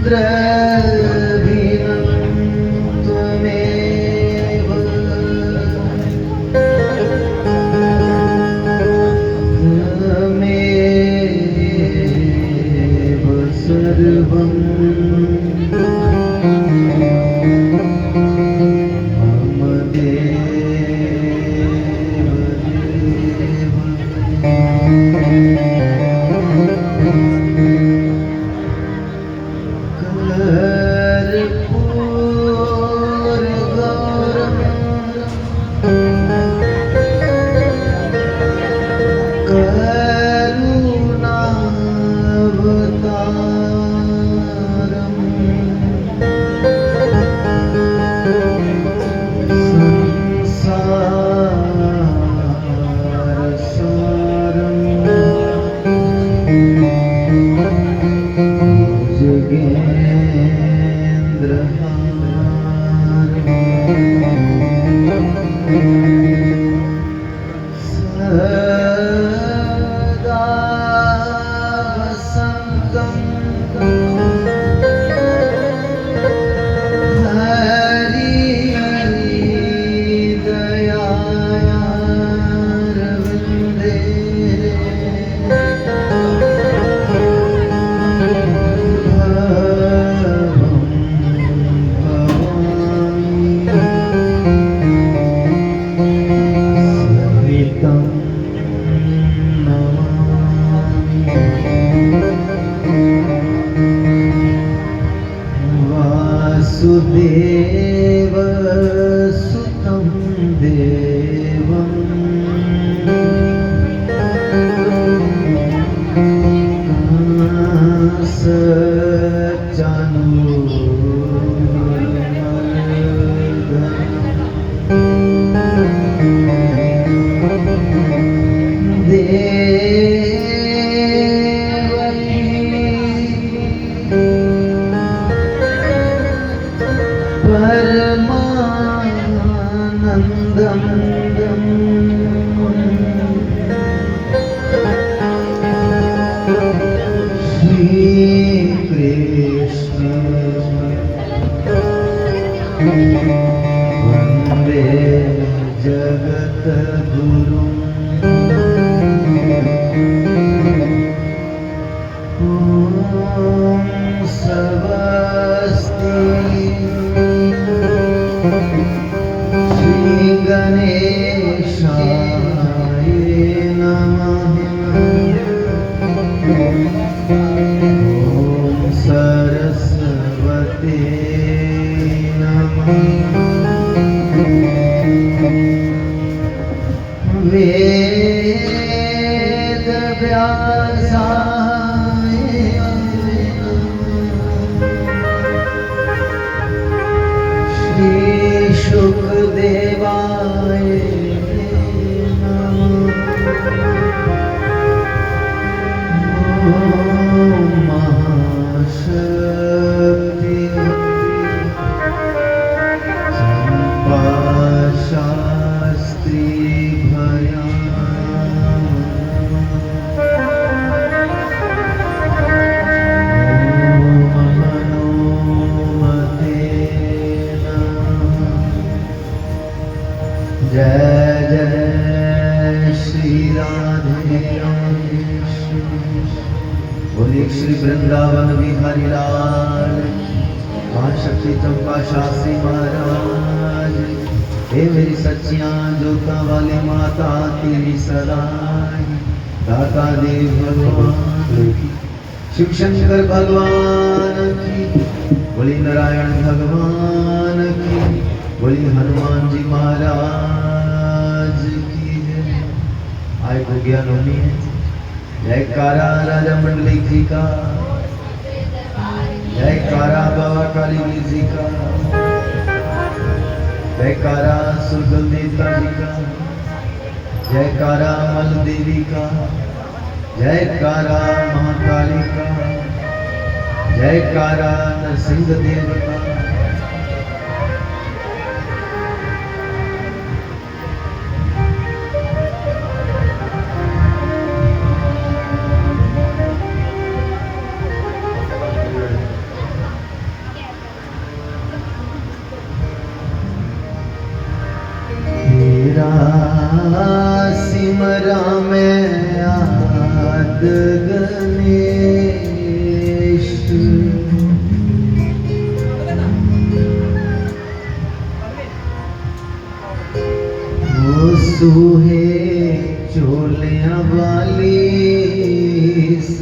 द्रविणं त्वमेव त्वमेव सर्वं मम देव वासुदेव सुतं देवं परमानन्दं श्रीकृष्ण वन्दे जगद्गुरुं ॐ स्वस्ति श्री गणेशाय नमः। ॐ सरस्वते नमः। वेदव्यासाय श्री शुकदेवाय नमः। ॐ महाशक्ति शास्त्री भया जय जय श्री राधे बोलिए श्री वृंदावन बिहारी लाल मां शक्ति चंपा शास्त्री महाराज। हे मेरी सच्चियां जोता वाली माता तेरी सदाई दाता देव भगवान की, शिव शंकर भगवान की, बोली नारायण भगवान की, बोली हनुमान जी महाराज की जय। आय को ज्ञान होनी है। जयकारा राजा मंडली जी का, जयकारा बाबा कालीवीर जी का, जयकारा सुरगल देवता जी का, जयकारा मल देवी का, जयकारा महाकाली का, जयकारा नरसिंह देव का। सिमरा में आद गणेश वो सूहे चोलियां वाली इस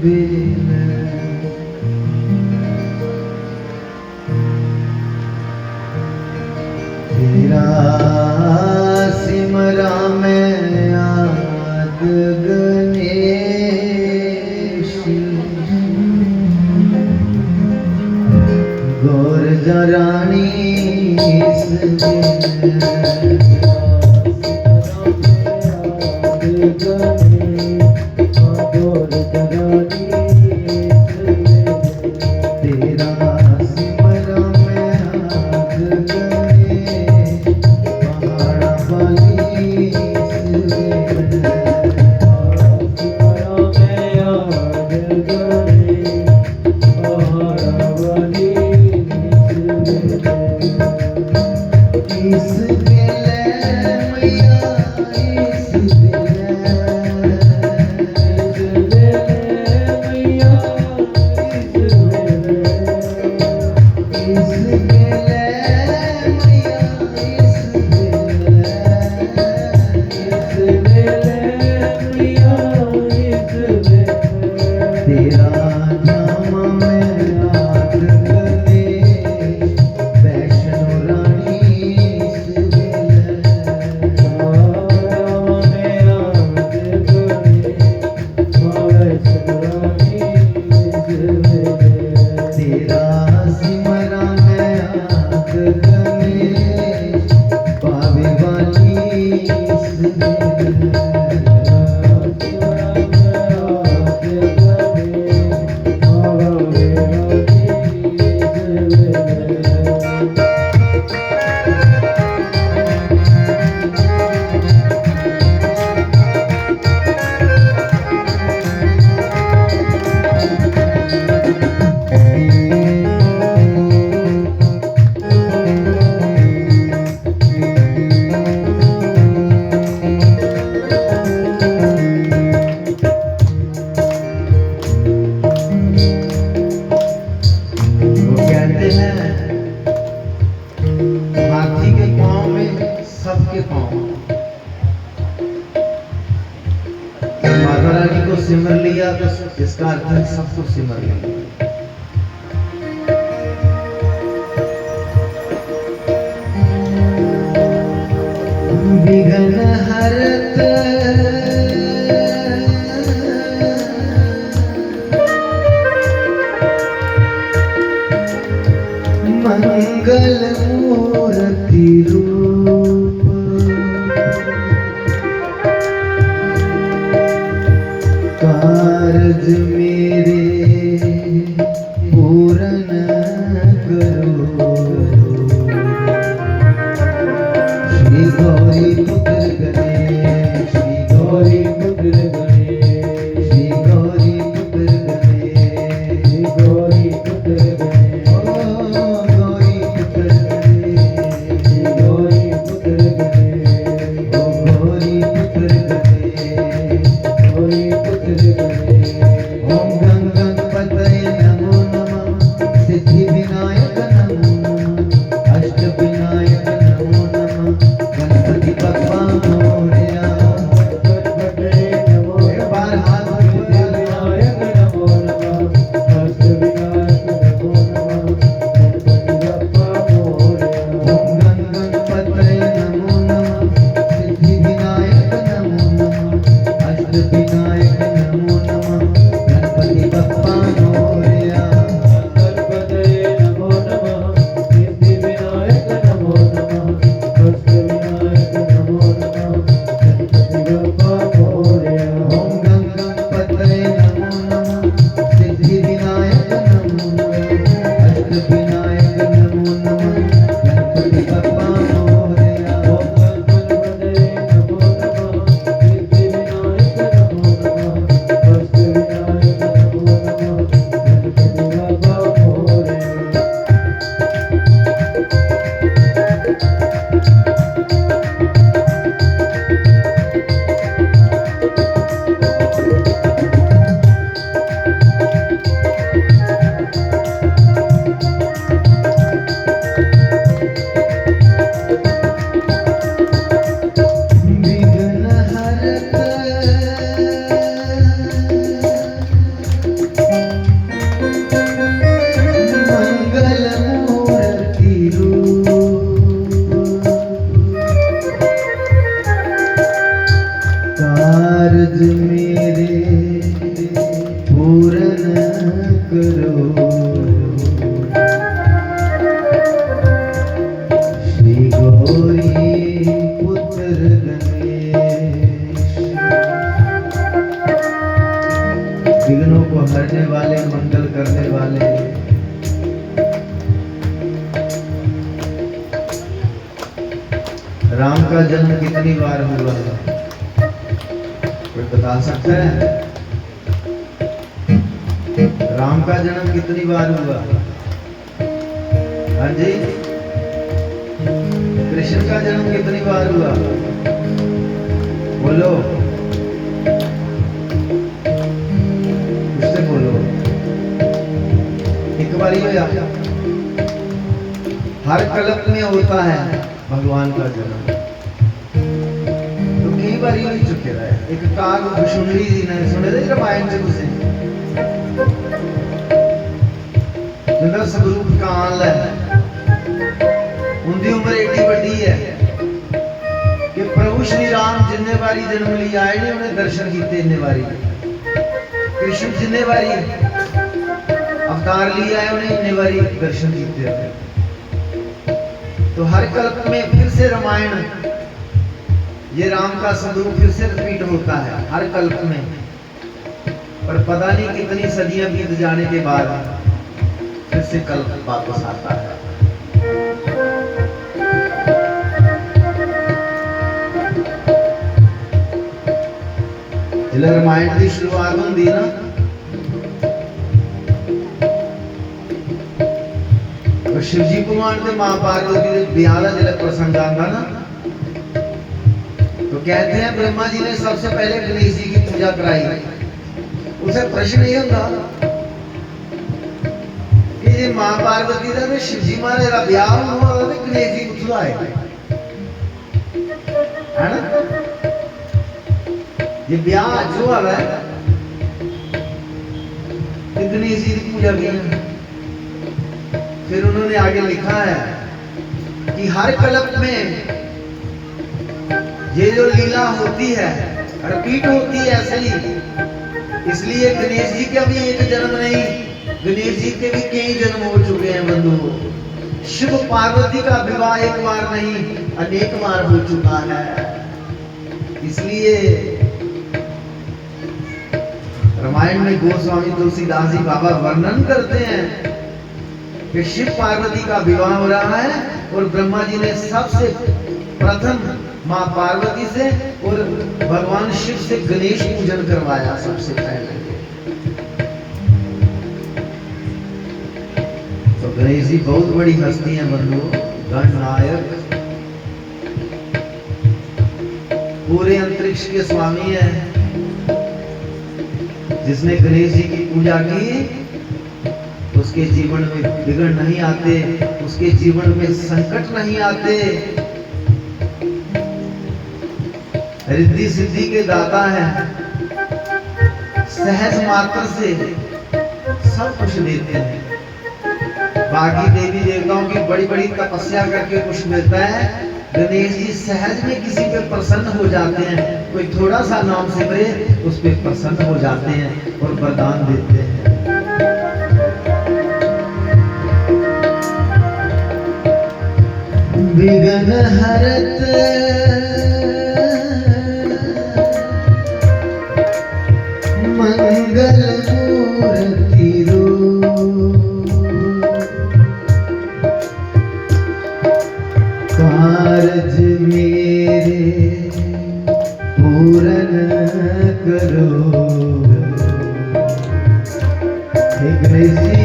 बेल तेरा सिमरा में आद गणेश गौर जरानी इस सिमर लिया तो इसका अर्थ है सब कुछ सिमर लिया। विघ्न हरत मंगल मूर्ति रूप कारज मेरे पूरन करो। श्री गौरी पुत्र गणेश, श्री गौरी पुत्र गणेश, श्री गौरी पुत्र गणेश, श्री गौरी पुत्र गणेश, ओ गौरी पुत्र गणेश, श्री गौरी पुत्र गणेश, ओ गौरी पुत्र गणेश, गौरी पुत्र गणेश। ओम गं गणपतये नमो नमः, सिद्धि विनायक नमो नमः, अष्ट विनायक नमो नमः, गणपति बप्पा मोरया। गणपतये नमो नमः, एक बार हाथ सिद्धि विनायक नमो नमः, अष्ट विनायक नमो नमः, गणपति बप्पा मोरया। ओम गं गणपतये नमो नमः, सिद्धि विनायक नमो नमः, अष्ट विनायक नमो नमः, गणपति बप्पा मोरया। गणपतये नमो नमः, सिद्धि विनायक नमो नमः, अष्ट विनायक नमो नमः, गणपति बप्पा मोरया। ओम गं गणपतये नमो नमः, सिद्धि विनायक नमो नमः, अष्ट विनायक नमो नमः, गणपति बप्पा मोरया। ओम गं गणपतये नमो नमः, सिद्धि विनायक नमो नमः, कारज मेरे पूर्ण करो, श्री गौरी पुत्र गणेश। विघ्नों को हरने वाले, मंगल करने वाले, राम का जन्म कितनी बार हुआ है? कोई बता सकता है? राम का जन्म कितनी बार हुआ? हाँ जी। कृष्ण का जन्म कितनी बार हुआ? बोलो, उससे बोलो। एक बार ही होया? हर कल्प में होता है भगवान का जन्म, तो कई बार हो चुके रहे। एक काग भुशुंडी जी ने सुने थे रामायण से उसे जिंदा स्वरूप काल है, उनकी उम्र एडी बड़ी है कि प्रभु श्री राम जिन्ने बारी जन्म लिया आए ने उन्हें दर्शन किए इन्ने बारी। कृष्ण जिन्ने बारी अवतार लिया है उन्हें इन्ने बारी दर्शन किए। तो हर कल्प में फिर से रामायण, ये राम का स्वरूप फिर से रिपीट होता है हर कल्प में। पर पता नहीं कितनी सदियां बीत जाने के बाद फिर से कल्प वापस आता है। जिले रामायण की शुरुआत होती ना, शिवजी भगवान के मां पार्वती के ब्याह का जिले प्रसंग आता ना, तो कहते हैं ब्रह्मा जी ने सबसे पहले गणेश जी की पूजा कराई। उसे प्रश्न ये होगा कि ये मां पार्वती का शिवजी महाराज का ब्याह हुआ तो गणेश जी कुछ आए है ना? ये ब्याह जो आ रहा है गणेश जी की पूजा की। फिर उन्होंने आगे लिखा है कि हर कल्प में ये जो लीला होती है रिपीट होती है ऐसे ही। इसलिए गणेश जी का भी एक जन्म नहीं, गणेश जी के भी कई जन्म हो चुके हैं बंधु। शिव पार्वती का विवाह एक बार नहीं अनेक बार हो चुका है। इसलिए रामायण में गोस्वामी तुलसीदास जी बाबा वर्णन करते हैं कि शिव पार्वती का विवाह हो रहा है और ब्रह्मा जी ने सबसे प्रथम मां पार्वती से और भगवान शिव से गणेश पूजन करवाया सबसे पहले। तो गणेश जी बहुत बड़ी हस्ती है बंधु, गणनायक, पूरे अंतरिक्ष के स्वामी है। जिसने गणेश जी की पूजा की उसके जीवन में बिगड़ नहीं आते, उसके जीवन में संकट नहीं आते। रिद्धि सिद्धि के दाता है, सहज मात्र से सब कुछ देते हैं। बाकी देवी देवताओं की बड़ी बड़ी तपस्या करके कुछ मिलता है, गणेश जी सहज में किसी पे प्रसन्न हो जाते हैं। कोई थोड़ा सा नाम सिमरे उस पे प्रसन्न हो जाते हैं और वरदान देते हैं। विघ्न हरत मंगल मूर्ति कारज मेरे पूर्ण करो। हे गणेश जी,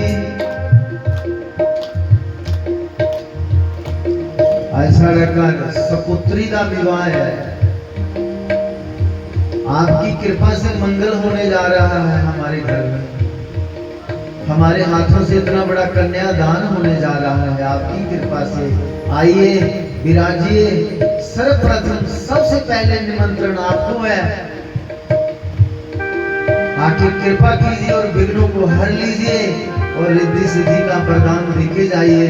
ऐसा रखकर सपुत्री का विवाह है, आपकी कृपा से मंगल होने जा रहा है हमारे घर में। हमारे हाथों से इतना बड़ा कन्यादान होने जा रहा है आपकी कृपा से। आइए विराजिए। सर्वप्रथम सबसे पहले निमंत्रण आपको है, आखिर कृपा कीजिए और विघ्नों को हर लीजिए और रिद्धि सिद्धि का वरदान देके जाइए।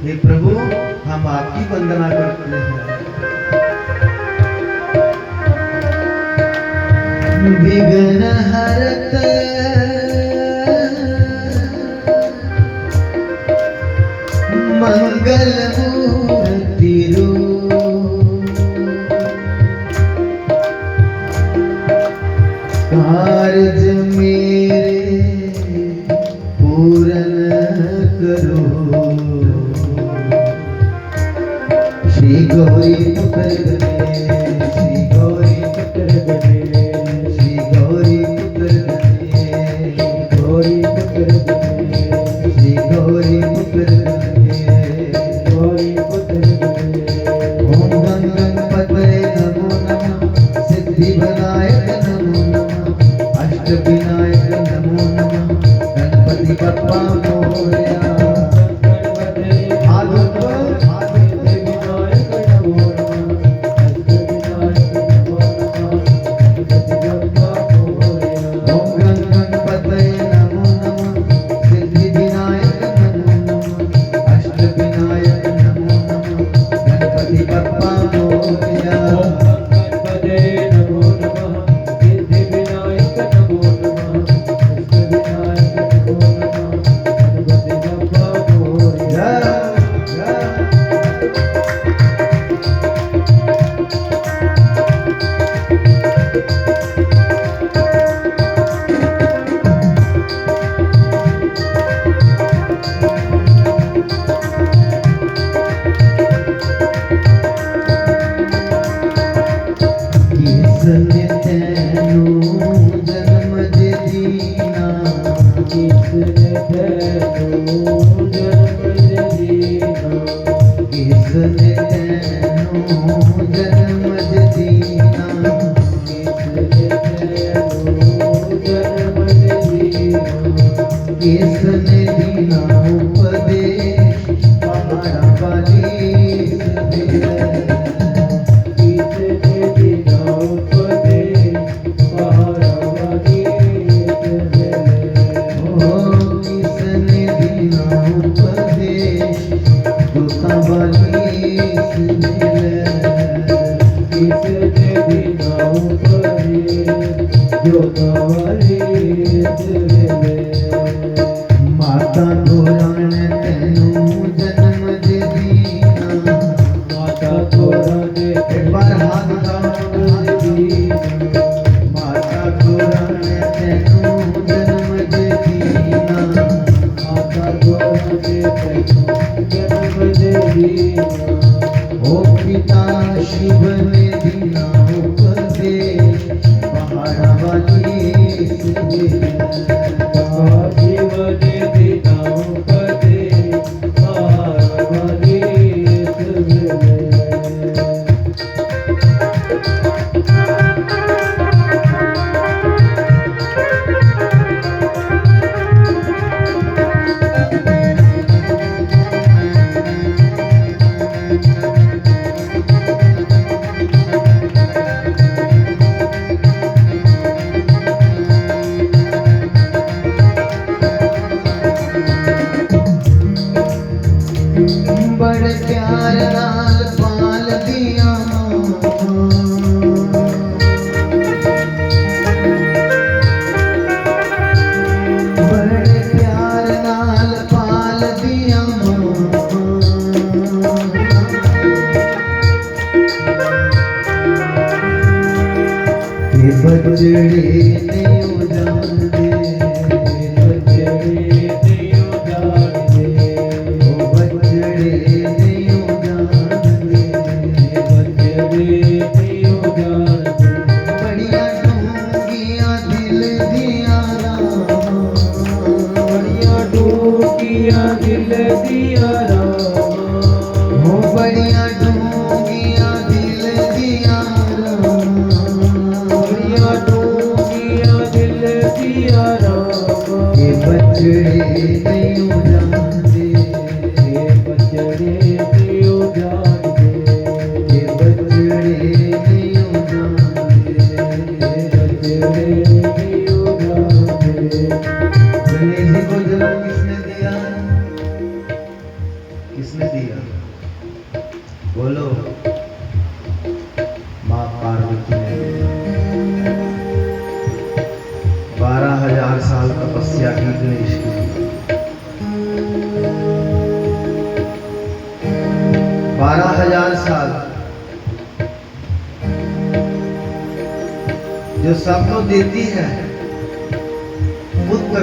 हे प्रभु, हम आपकी वंदना करते हैं। विघ्न हरत मंगल मूर्ति कारज मेरे पूरन करो। श्री गौरी पुत्र गणेश, श्री गौरी पुत्र गणेश, श्री गौरी पुत्र गणेश, गौरी पुत्र गणेश, श्री गौरी पुत्र गणेश, गौरी पुत्र गणेश। ओम गं गणपतये नमो नमः, सिद्धि विनायक नमो नमः, अष्ट विनायक नमो नमः, गणपति बप्पा मोरया। माता तोरण तेनू जन्म दे दीना, माता तोरण एक बार हाथ उठाओ दीना, माता तोरण तेनू जन्म दे दीना, माता तोरण तेनू जन्म दे दीना। ओ पिता शिव ने दीना उपदेश, पहाड़ा वाली बड़े प्यार नाल पाल दिया, बड़े प्यार नाल पाल दिया, के बजड़े नहीं जानते, किसने दिया? बोलो। माँ पार्वती ने। जो सबको देती है पुत्र,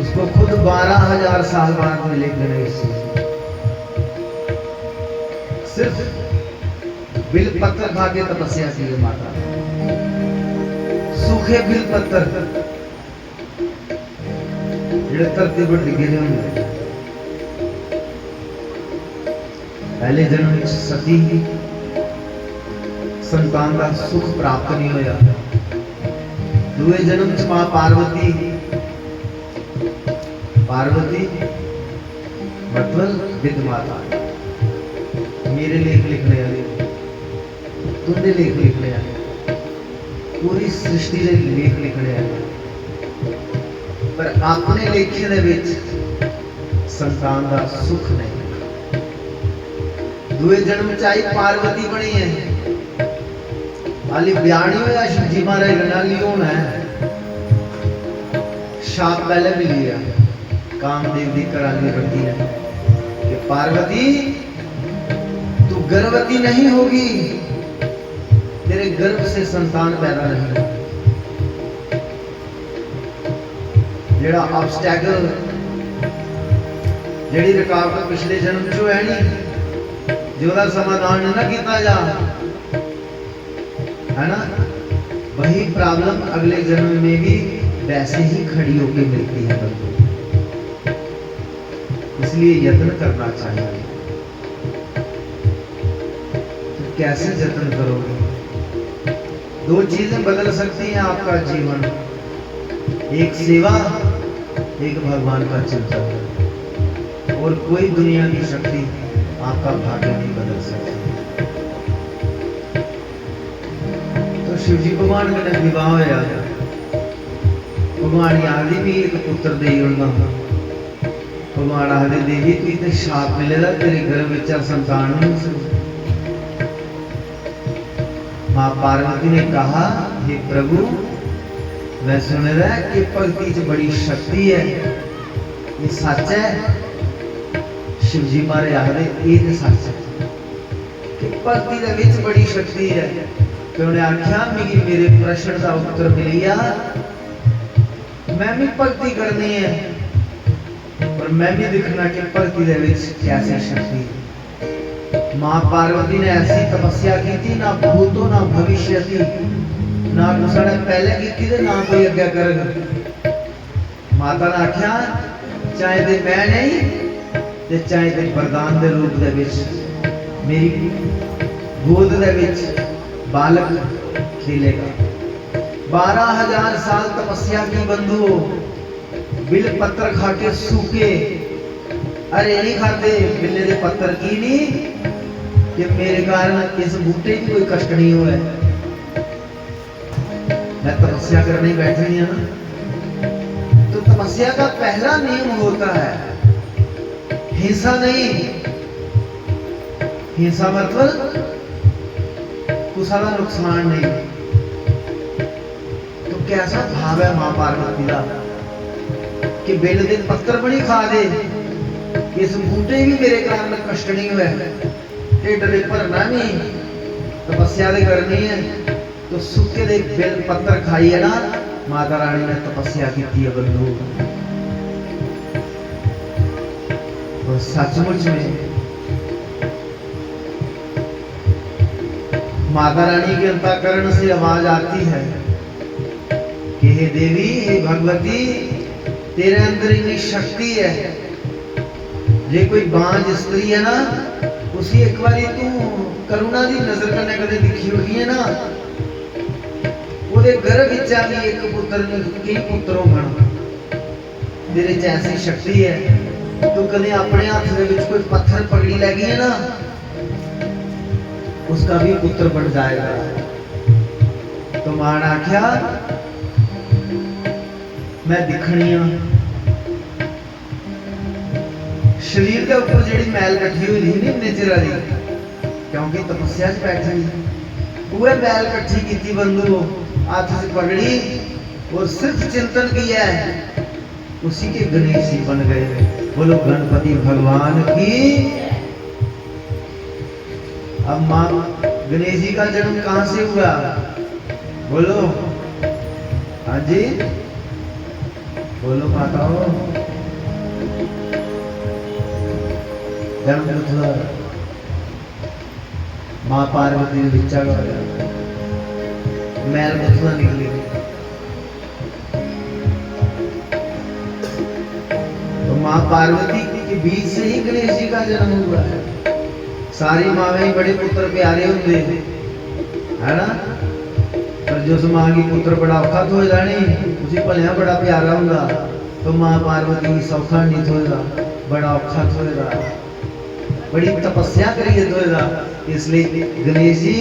उसको खुद 12,000 साल बाद मिले गणेश जी। सिर्फ बिल पत्थर खा के तपस्या की है माता, सूखे बिल पत्थर ਜਿਹੜੇ ਧਰਤੀ पर डिगे होंगे। पहले जन्म में सती संतान का सुख प्राप्त नहीं होया, दूसरे जन्म च मां पार्वती, पार्वती मतलब विद माता। मेरे लेख लिखने वाले, तुंदे लेख लिखने वाले, पूरी सृष्टि के लेख लिखने वाले, पर अपने लेखे दे विच संतान का सुख नहीं। दूसरे जन्म च आई पार्वती बनी है, हाली ब्याह नहीं होया, शिवजी महाराज रनाली होना है। शाप पहले भी लिया कामदेव की कराली रखी है कि पार्वती तू गर्भवती नहीं होगी, तेरे गर्भ से संतान पैदा नहीं होगी। जेड़ा ऑब्स्टैकल, जेड़ी रुकावट पिछले जन्म चो है नहीं, जोदा समाधान ना किया जा, है ना, वही प्रॉब्लम अगले जन्म में भी वैसे ही खड़ी होकर मिलती है बंदों। इसलिए यत्न करना चाहिए। तो कैसे यत्न करोगे? दो चीजें बदल सकती हैं आपका जीवन, एक सेवा, एक भगवान का चिंतन। और कोई दुनिया की शक्ति आपका भाग्य नहीं बदल सकती। तो शिवजी भगवान का विवाह होया, भगवान आदि भी एक पुत्र दे उड़ना। भगवान आदि देवी तू इतने शाप मिलेगा, तेरे गर्भ विच संतान नहीं हो सकती। मां पार्वती ने कहा, हे प्रभु मैं सुन रहा कि भक्ति च बड़ी शक्ति है, ये सच है? शिवजी महाराज आखदे ये तो सच है कि भक्ति दे विच बड़ी शक्ति है। तो उन्हें आख्या मिगी मेरे प्रश्न का उत्तर मिल गया, मैं भी भक्ति करनी है, पर मैं भी देखना कि भक्ति दे विच कैसी शक्ति है। मां पार्वती ने ऐसी तपस्या की थी, ना भूतो ना भविष्य थी, ना कुछ पहले की थी, ना कोई अग्ञा कर। माता ने आख्या चाहे ते मैं नहीं ते चाहे ते वरदान के रूप दे विच मेरी गोद दे विच बालक खेलेगा। 12,000 साल तपस्या की बंधु, बिल पत्थर खा के सूखे, अरे नहीं खाते बिल्ले दे पत्थर की नहीं कि मेरे कारण इस बूटे की कोई कष्ट नहीं हुआ। मैं तपस्या करने बैठी है ना, तो तपस्या का पहला नियम होता है हिंसा नहीं। हिंसा मतलब कुछ नुकसान नहीं। तो कैसा भाव है मां पार्वती का कि बेल दे पत्थर भी नहीं खा दे, इस बूटे भी मेरे कारण कष्ट नहीं हुआ, ढिड ने भरना नहीं, तपस्या दे करनी है। तो सूखे दे बेल पत्थर खाइए ना, माता रानी ने तपस्या की थी बंधु। और सचमुच में माता रानी के अंतःकरण से आवाज आती है कि हे देवी, हे भगवती, तेरे अंदर इतनी शक्ति है। जे कोई बांझ स्त्री है ना, उसी एक बारी तू करुणा की नजर करने कदे दिखी होगी है ना, ਉਹਦੇ गर्भ विच भी एक पुत्र नहीं कई पुत्र होण। तेरे च ऐसी शक्ति है, तू कदे अपने हाथ दे विच कोई पत्थर पकड़ी लै गई है ना, उसका भी पुत्र बन जाएगा। तो मां ने आख्या मैं दिखनी हाँ। शरीर के ऊपर जी मैल कट्ठी हुई थी नहीं नेचर वाली, क्योंकि तपस्या च बैठी, वह मैल कट्ठी की बंधु, हाथ से पकड़ी और सिर्फ चिंतन किया है, उसी के गणेश जी बन गए। बोलो गणपति भगवान की। अब मां गणेश जी का जन्म कहां से हुआ? बोलो। हाँ जी बोलो माताओं। जन्म हुआ मां पार्वती ने बिच्चा गाया, मैल मुथुआ निकली। तो मां पार्वती के बीच से ही गणेश जी का जन्म हुआ है। सारी मावे बड़े पुत्र प्यारे होंगे है ना, पर जो मां की पुत्र बड़ा औखा हो जाने उसी भलिया बड़ा प्यारा होगा, तो मां पार्वती सौखा नहीं होएगा, बड़ा औखा होएगा, बड़ी तपस्या करिए होएगा। इसलिए गणेश जी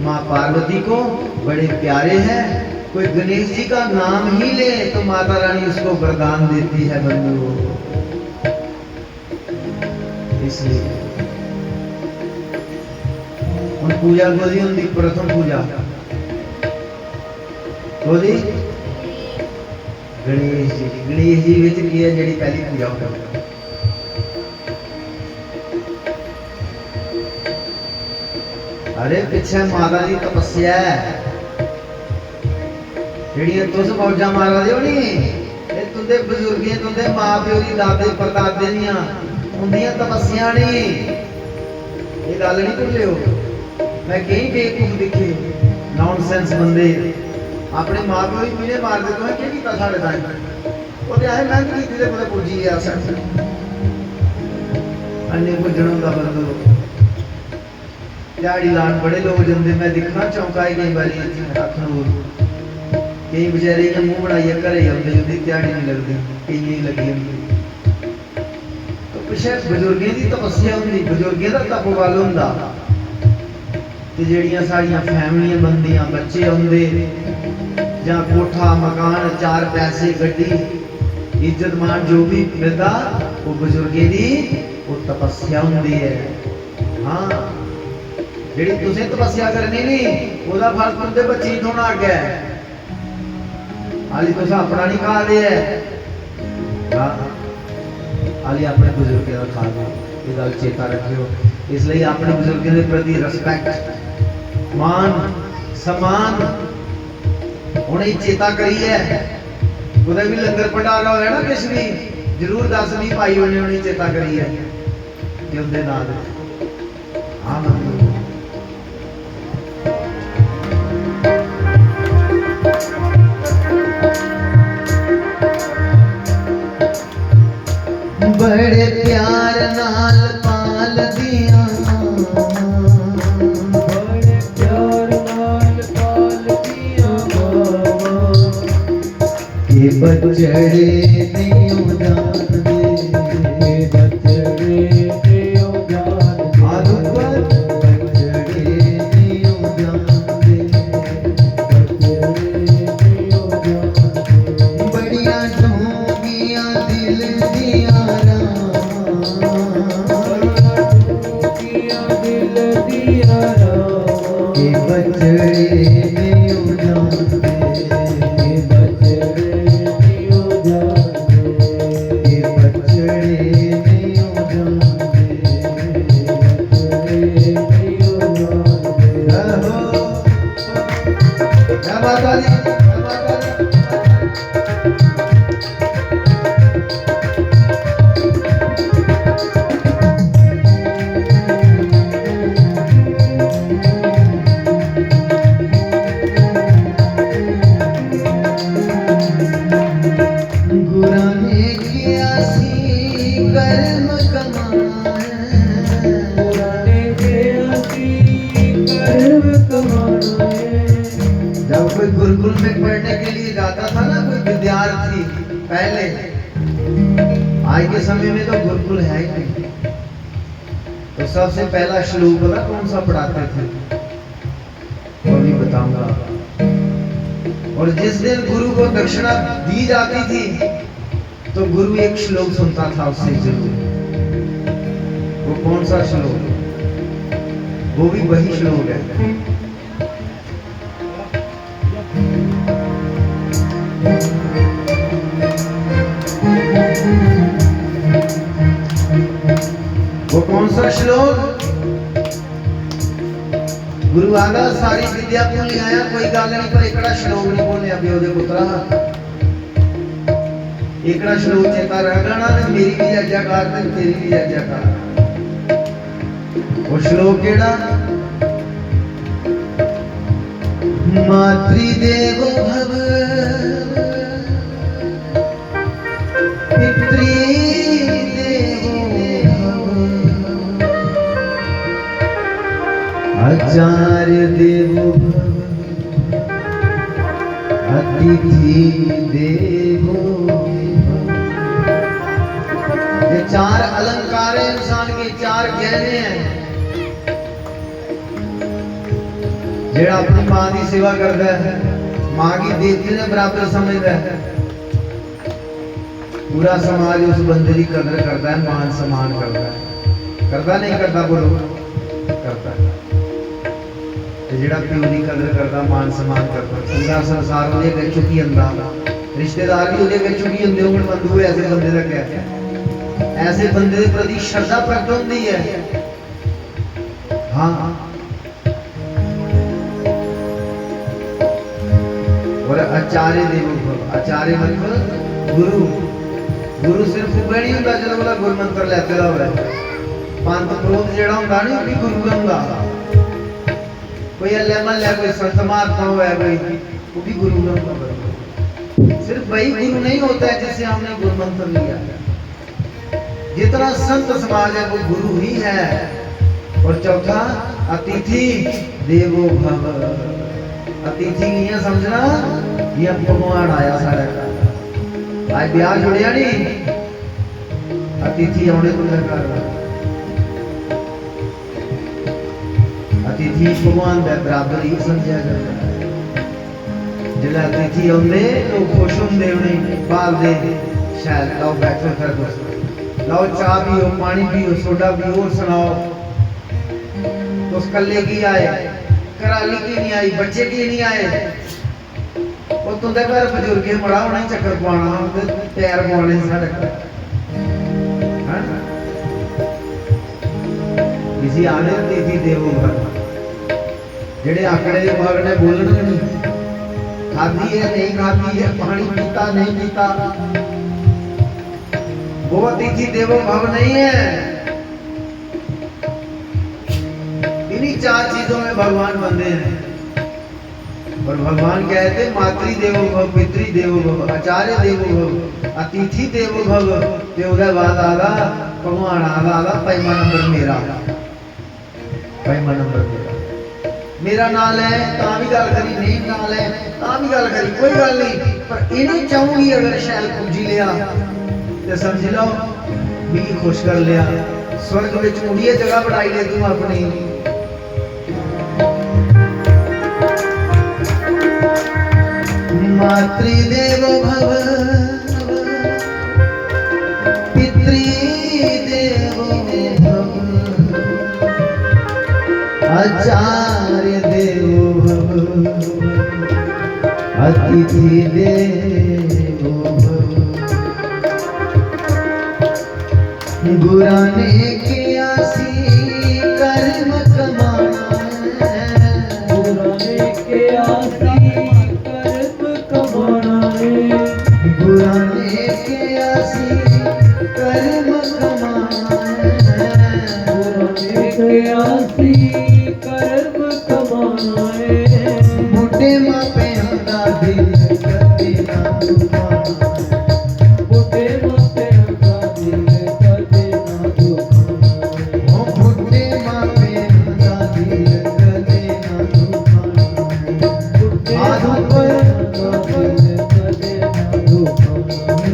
मां पार्वती को बड़े प्यारे हैं। कोई गणेश जी का नाम ही ले तो माता रानी उसको वरदान देती है बंधु। इसलिए हम पूजा गोदी होंगी, प्रथम पूजा गोदी गणेश जी। गणेश जी विच की है जी पहली पूजा होगी। अरे पिछे माता की तपस्या है जी, तुस मौजा मारा दे नहीं, तुंदे बजुर्गे तुंदे मां प्यो की दादे परदादे दियां उन्दियां तपस्या नहीं। ये गल नहीं भुल्लियो। मैं कई बेवकूफ दिखे नॉनसेंस बंदे अपने मां प्यो ही पीने मार दे, तुसें क्या कीता साढ़े ताईं? वो ते आए मेहनत कीती ते कुतै पुज्जी गया अस अन्ने पुज्जण हुंदा बंदो। दिहाड़ी लान बड़े लोग जाते, मैं दिखना चौंका कई बारी अखनूर कई बेचारे मूँह बनाइए घरे आते, उनकी दिहाड़ी नहीं लगती, कई नहीं लगी होंगी। तो पिछे बजुर्गों की तपस्या होंगी, बजुर्गों का तपबल होंदा। ते जिहड़ियां साड़ियां फैमिलियां बनदियां, बच्चे आउंदे जां कोठा मकान चार पैसे गड्डी इज्जत मान जो भी मिलता वो बजुर्गों की वो तपस्या होंदी है। हाँ जिहड़ी तुसीं तपस्या करनी नहीं उसदा फल तुंदे बच्चे ही थोड़ा अगे है। हाली तुस अपना नहीं खा लिया हाली अपने बुजुर्गों का खा लो, ये गल चेता रखियो। इसलिए अपने बुजुर्गों के प्रति रिस्पैक्ट मान सम्मान उन्हें चेता करिए। कुछ भी लंगर भंडारा हो ना किस भी जरूर दस नहीं पाई उन्हें चेता करिए कि उनके नाल। हाँ बड़े प्यार नाल पाल दिया, बड़े प्यार नाल पाल दिया के बचड़े नहीं जानते, बचड़े नहीं जानते, बचड़े नहीं जानते, बड़िया डूंगिया दिल दिया गुरुकुल में पढ़ने के लिए जाता था ना कोई विद्यार्थी पहले, आज के समय में तो गुरुकुल है ही नहीं, तो सबसे पहला श्लोक पता कौन सा पढ़ाते थे वो भी बताऊंगा। और जिस दिन गुरु को दक्षिणा दी जाती थी तो गुरु एक श्लोक सुनता था उससे जरूर। वो कौन सा श्लोक? वो भी वही श्लोक है। वो कौन सा श्लोक? गुरु दादा सारी विद्या भूल आया, कोई गल नहीं, पर एकड़ा श्लोक नहीं बोलिया भी ओदे पुत्रा, एकड़ा श्लोक चेता रह जाना, मेरी भी जयकार ते तेरी भी जयकार। वो श्लोक केड़ा? मातृदेवो भव पितृदेवो भव आचार्य देवो भव अतिथि देवो भव। ये चार अलंकार है इंसान के, चार गहने हैं। जेड़ा अपनी मां की सेवा करता है, मां की देवती ने बराबर समझता है, पूरा समाज उस बंदे की कदर करता है, मान सम्मान करता है। करता नहीं करता? बोलो करता है। जेड़ा प्यो की कदर करता, मान सम्मान करता, पूरा संसार उहदे विच झुकी आंदा, रिश्तेदार भी उहदे विच झुकी आंदे होण। बंधु ऐसे बंदे दा क्या है, ऐसे बंदे के प्रति श्रद्धा प्रकट होती है। हाँ, और आचार्य देवो भव, आचार्य मतलब गुरु। गुरु सिर्फ वह नहीं होता जो बोला गुरु मंत्र लैते दा होवे। पंत पुरोहित जेड़ा हुंदा नहीं, वो भी गुरु हुंदा। कोई अल्लाह मल्ला कोई संत महात्मा हुआ है, कोई वो भी गुरु हुंदा। सिर्फ वही गुरु नहीं होता है जिसे हमने गुरु मंत्र लिया। जितना संत समाज है वो गुरु ही है। और चौथा अतिथि देवो भव। अतिथि नहीं है समझना, ये भगवान आया साढ़े घर, आज ब्याह जुड़िया नहीं, अतिथि आने को घर। अतिथि भगवान का बराबर ही समझा जाता है। जिला अतिथि आते लोग खुश होंगे, उन्हें पालते, शायद लाओ बैठो फिर दोस्तों, लाओ चाह पियो, पानी पियो, सोडा पियो, और सुनाओ। तो उस कल्ले की आए, कराली की नहीं आई, बच्चे की नहीं आए, और तुंदे घर बजुर्ग मड़ा होना, चक्कर पाना, पैर पाने साढ़े घर। किसी आने अतिथि देवो भव। जेड़े आंकड़े के भाग ने बोलना नहीं, खाधी है नहीं खाधी है, पानी पीता नहीं पीता, वो अतिथि देवो भव नहीं है। इन्हीं चार चीजों में भगवान बंधे हैं। और भगवान कहते मातृ देवो भव, पितृ देवो भव, आचार्य देवो भव, अतिथि देवो भव। ते उहदे बाद आला भगवान आला पैमा नंबर मेरा, पैमा नंबर मेरा नाल है तां भी गल करी, नहीं नाल है तां भी गल करी, कोई गल नहीं। पर इन्हें चाहूंगी अगर शैल पूजी लिया तो समझ लो भी खुश कर लिया। स्वर्ग विच मुड़िए जगह बढ़ाई ले तू अपनी। मातृदेवो भव, पितृदेवो भव, आचार्य देवो भव, अतिथि देवो भव। गुराने के आसी कर्म कमाना है, गुराने के आसी कर्म कमाना है, गुराने के आसी कर्म कमाना है, गुराने के आसी कर्म कमाना है। बुढ़े माँ पे हंदा दिल कदे ना दुखाना, बुढ़े माँ पे हंदा दिल कदे ना दुखाना, ओ बुढ़े माँ पे हंदा दिल कदे ना दुखाना, आधो पे हंदा दिल कदे ना दुखाना।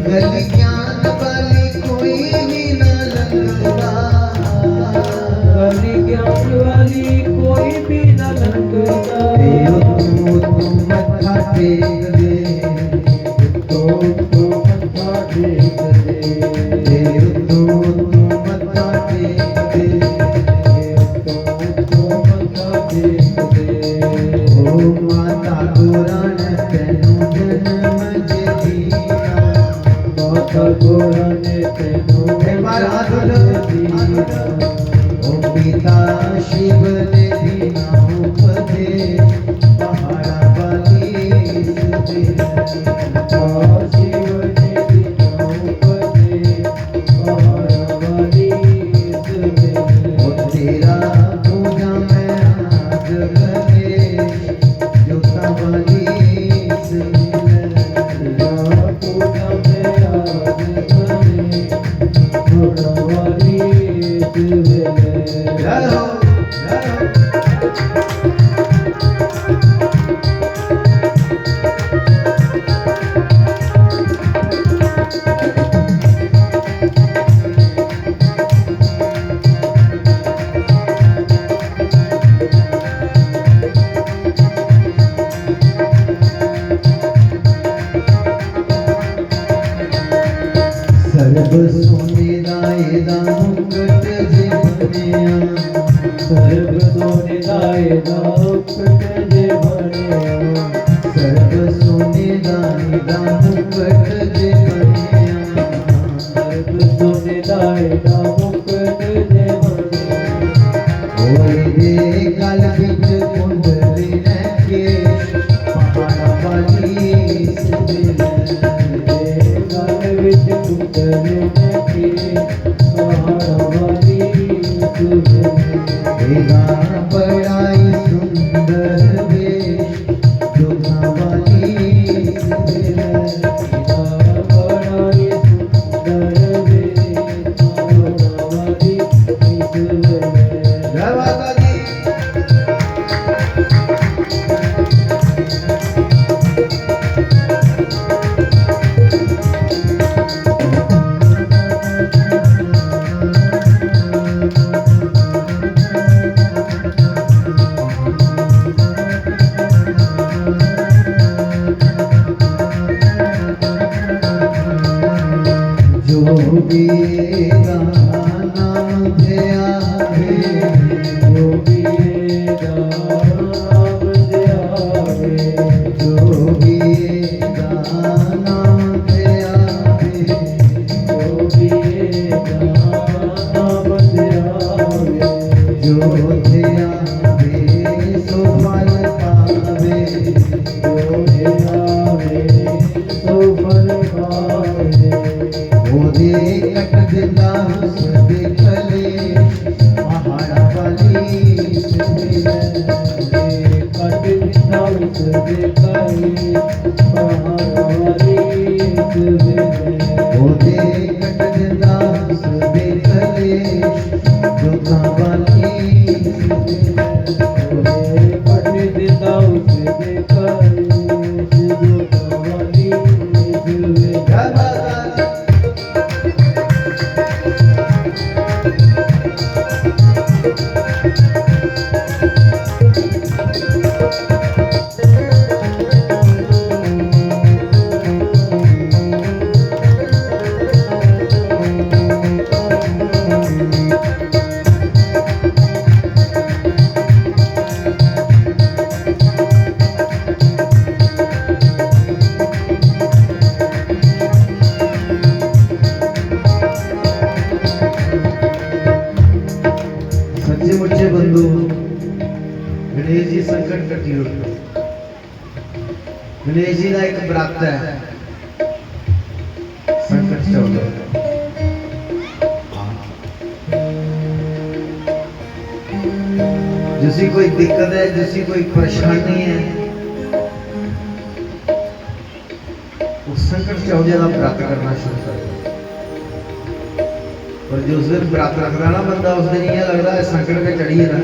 गली ज्ञान वाली कोई भी ना लगता, गली ज्ञान वाली कोई भी ना लगता। मत्था टेक दे, तो मत्था टेक दे, तो मत्था टेक दे, तो मत्था टेक दे। ओ माता गुरान तेनू जन्म दिया, माता गुरान तेनू जन्म दिया। ओ पिता शिव ने दीना उपदेश, सोने दा एदा मुकट जे बनिया सर्व सोने दा एदा मुकट जे बनिया सर्व सोने दा एदा मुकट जे बनिया सर्व सोने दा एदा मुकट जे बनिया होए दे गल विच कुंडली रखे पहाड़ा वाली सिदे गल विच कुंडली रखे पहाड़ा वाली सिदे तेरा बड़ाई सुंदर वेश जोधा वाली सिदे बड़ाई सुंदर वेश पहाड़ा वाली सिदे जय माता दी। जो भी नाम दिया है जो भी नाम दिया है जो भी नाम दिया है जो भी नाम दिया है जो दिया वे सो फल पावे जो दिया है सो फल पावे वो दे कट दिला उसके गले पहाड़ा वाली सिदे कट दिता उसके गले पहाड़ा वाली सिदे वो दे कट दिला उसके गले जोधा वाली सिदे कट दिता उसके गले जोधा वाली सिदे जय माता दी। सच्चे मुच्चे बंधु गणेश जी संकट कटी गणेश जी का एक व्रत है संकट चौदह जिसी कोई दिक्कत है जिसी कोई परेशानी है उस संकट चौदह का व्रत करना शुरू कर दो। और जो उस दिन व्रत रखता ना बंदा उस दिन ये लगता है संकट पे चढ़िए ना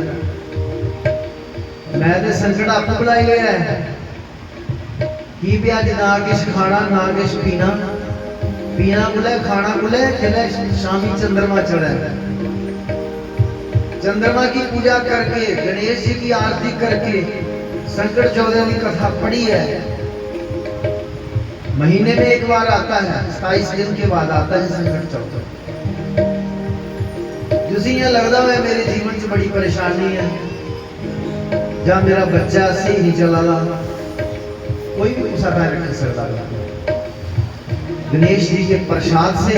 मैं तो संकट आपको बुलाई गया है कि भी अज ना किश खाना ना किश पीना पीना बुले खाना बुले खिले शामी चंद्रमा चढ़े चंद्रमा की पूजा करके गणेश जी की आरती करके संकट चौदह की कथा पढ़ी है। महीने में एक बार आता है 27 दिन के बाद आता है संकट चौदह। जिसे ये लगता है मेरे जीवन से बड़ी परेशानी है जहाँ मेरा बच्चा सही नहीं चला रहा कोई भी गुस्सा पैर रख सकता गणेश जी के प्रसाद से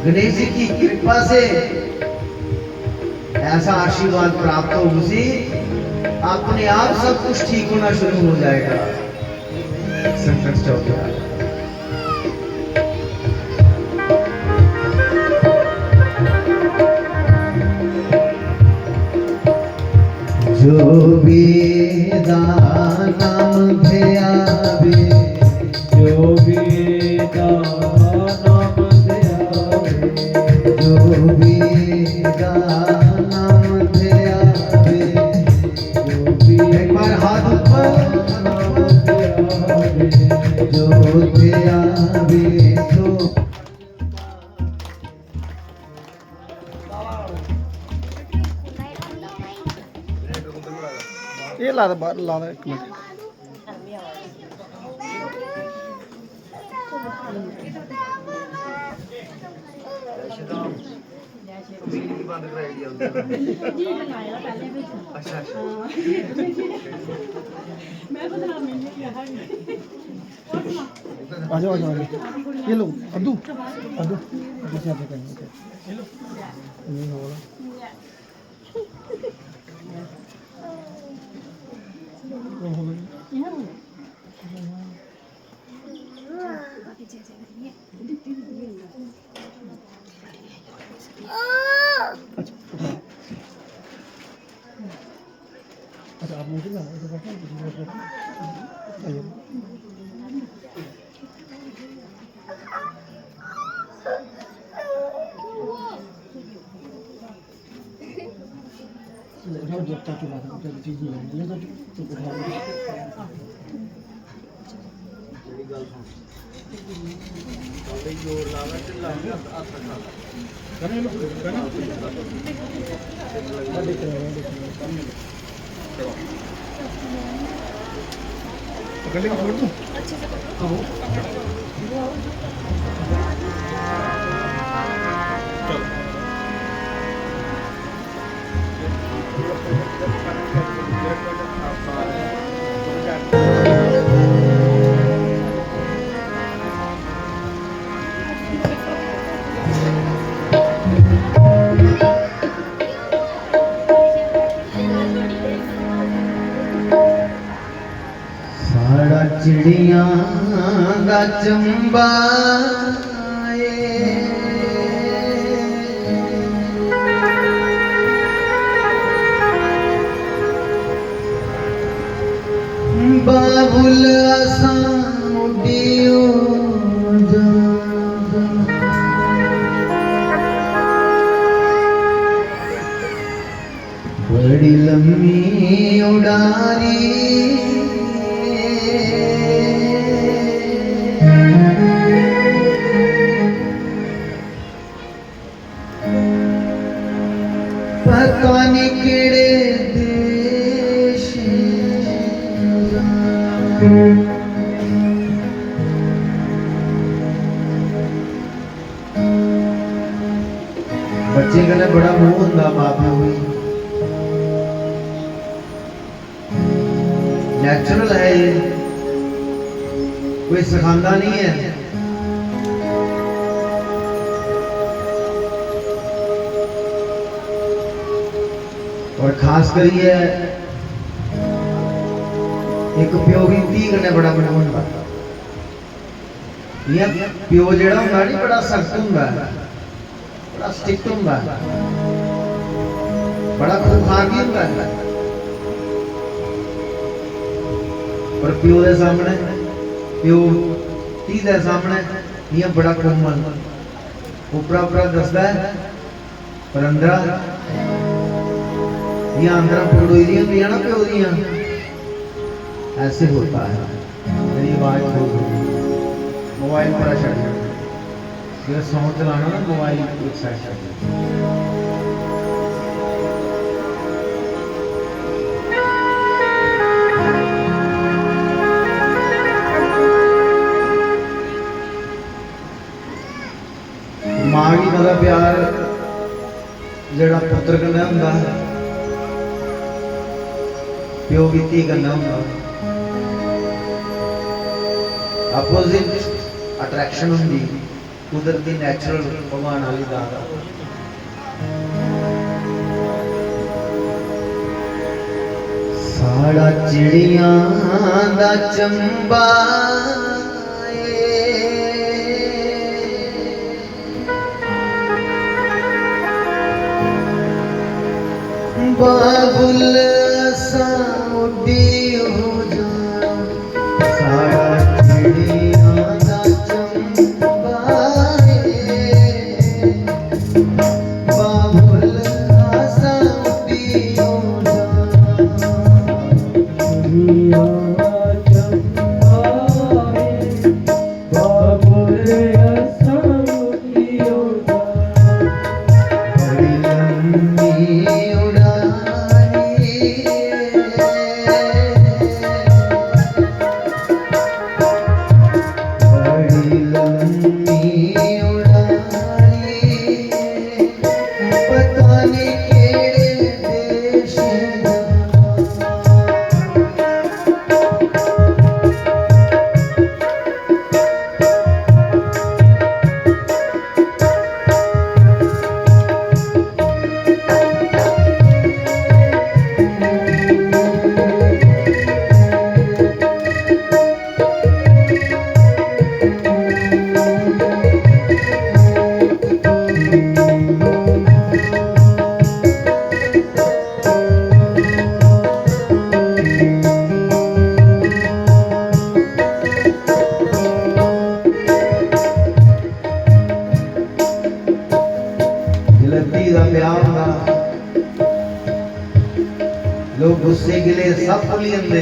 गणेश जी की कृपा से ऐसा आशीर्वाद प्राप्त हो उसी अपने आप सब कुछ ठीक होना शुरू हो जाएगा। संकट चौदह जो भी नाम ध्यावे जो भी नाम ध्यावे जो भी नाम ध्यावे जो भी एक बार हाथ ऊपर नाम ध्यावे जो ध्यावे तो ये ला बाहर ला एक मिनट ਸ਼ਰਾਮ ਬਿਜਲੀ ਬੰਦ ਕਰਾਈ ਦੀ ਆਉਂਦੀ ਜੀ ਲਗਾਇਆ ਪਹਿਲੇ ਵਿੱਚ ਅੱਛਾ ਅੱਛਾ ਮੈਂ ਬਦਲਾ ਮੈਨੂੰ ਕਿਹਾ ਹੈ आ जाओ ये लो अद्दू जैसे आप करेंगे ये लो ये वाला वो हो गई अच्छा आप मुझे ना ऐसे बैठो आइए जब तक चुला था जब चीज नहीं है ये तो उठा लो ਜਿਹੜੀ ਗੱਲ ਸੁਣ ਬੜੀ ਜ਼ੋਰ ਲਾ ਲੈ ਤੇ ਲਾ ਕੇ ਹੱਥ ਖਾ करने लो करना देख रहे हैं पकड़ लेके छोड़ दूं ਸਾੜਾ ਚਿੜੀਆਂ ਦਾ ਚੰਬਾ बाबुल असां उडियो बड़ी लम्मी उड़ारी पता नहीं केड़े देश बच्चे कन्नै बड़ा मोह होंदा मां प्यो गी नेचुरल है ये कोई सिखांदा नहीं है और खास करिए एक प्यो भी धी कन्नै बड़ा मोह होंदा ये प्यो जेड़ा होंदा नहीं बड़ा सख्त होंदा बड़ा स्ट्रिक्ट होंदा बड़ा खूंखार भी होंदा पर प्यो दे सामने प्यो धी दे सामने ये बड़ा कोमल उपरा उपरा दसदा है पर अंदर ये अंदर फुड़ोई दी होंदी है ना प्यो दियां ऐसे होता है। मेरी आवाज खो गई मोबाइल पर छड़ जो सॉन्ग चलाना ना मोबाइल एक साइड छड़ मां की बड़ा प्यार जेड़ा पुत्र कन्नै हुंदा है प्यो की धी कन्नै हुंदा अपोजिट अट्रैक्शन होंदी कुदरती नेचुरल भगवान वाली दात साड़ा चिड़ियां दा चंबा बाबुल असां उडी हो जा साड़ा चिड़ियां दा चंबा बाबुल असां उडी हो जा दुनिया चंपा बाबुल असां उडियो बड़ी लंबी उड़ानी बोली जाते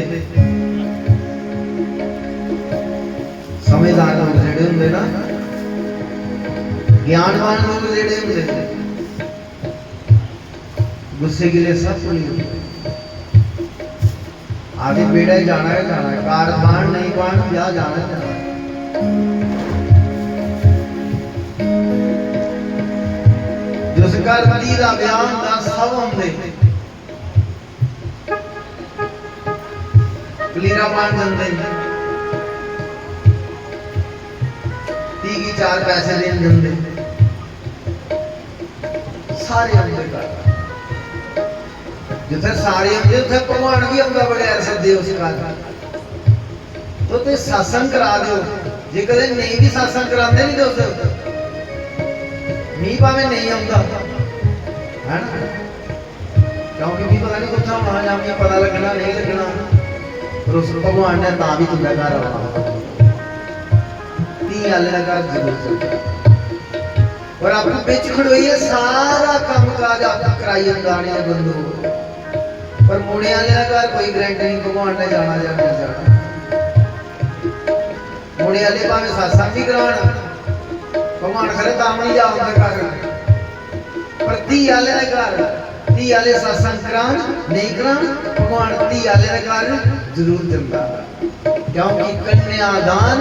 समझदार लोग जेडे होंगे ना ज्ञानवान लोग जेडे होंगे गुस्से गिले सब भूल आगे बेड़ा ही जाना है कार बाण नहीं बाण ब्याह जाना है जिस घर धी का ब्याह होंदा सब होंदे कलीरा बाण देंदे धी की 4 पैसे देन देंदे सारे होंदे घर जिथे सारे आते उसे भगवान भी आता बगैर सदे उस तो सत्संग करा दो जे कदे नहीं भी सत्संग कराते नहीं तो मी भावे नहीं आता है ना क्योंकि भी पता नहीं कुछ होना या मैं पता लगना नहीं लगना पर उस भगवान ने ना भी तुझे घर आना धी वाले का घर जरूर चलता और आप बिच खड़ोइए सारा काम काज आप कराई अंदाने बंदो पर मुड़े वाले का घर कोई गारंटी नहीं भगवान ने जाना या नहीं जाना मुड़े वाले भावे सत्संग भी कराण भगवान खरे ताम नहीं जाओगे घर पर धी वाले घर धी वाले सत्संग कराण नहीं कराण भगवान धी वाले घर जरूर चलता क्योंकि कन्यादान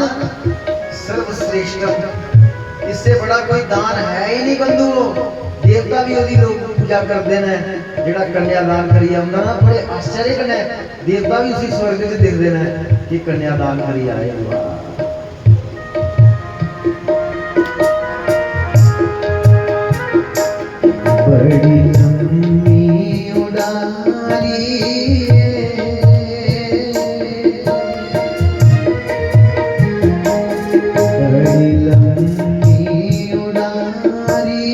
सर्वश्रेष्ठ इससे बड़ा कोई दान है ही नहीं बंधुओं देवता भी ओदी लोग पूजा करते हैं जेड़ा कन्यादान करी आंदा ना बड़े आश्चर्य कन्ने देवता भी उसी स्वर्ग च देखते हैं कि कन्यादान करी आए हुआ बड़ी लंबी उड़ारी बड़ी लंबी उड़ारी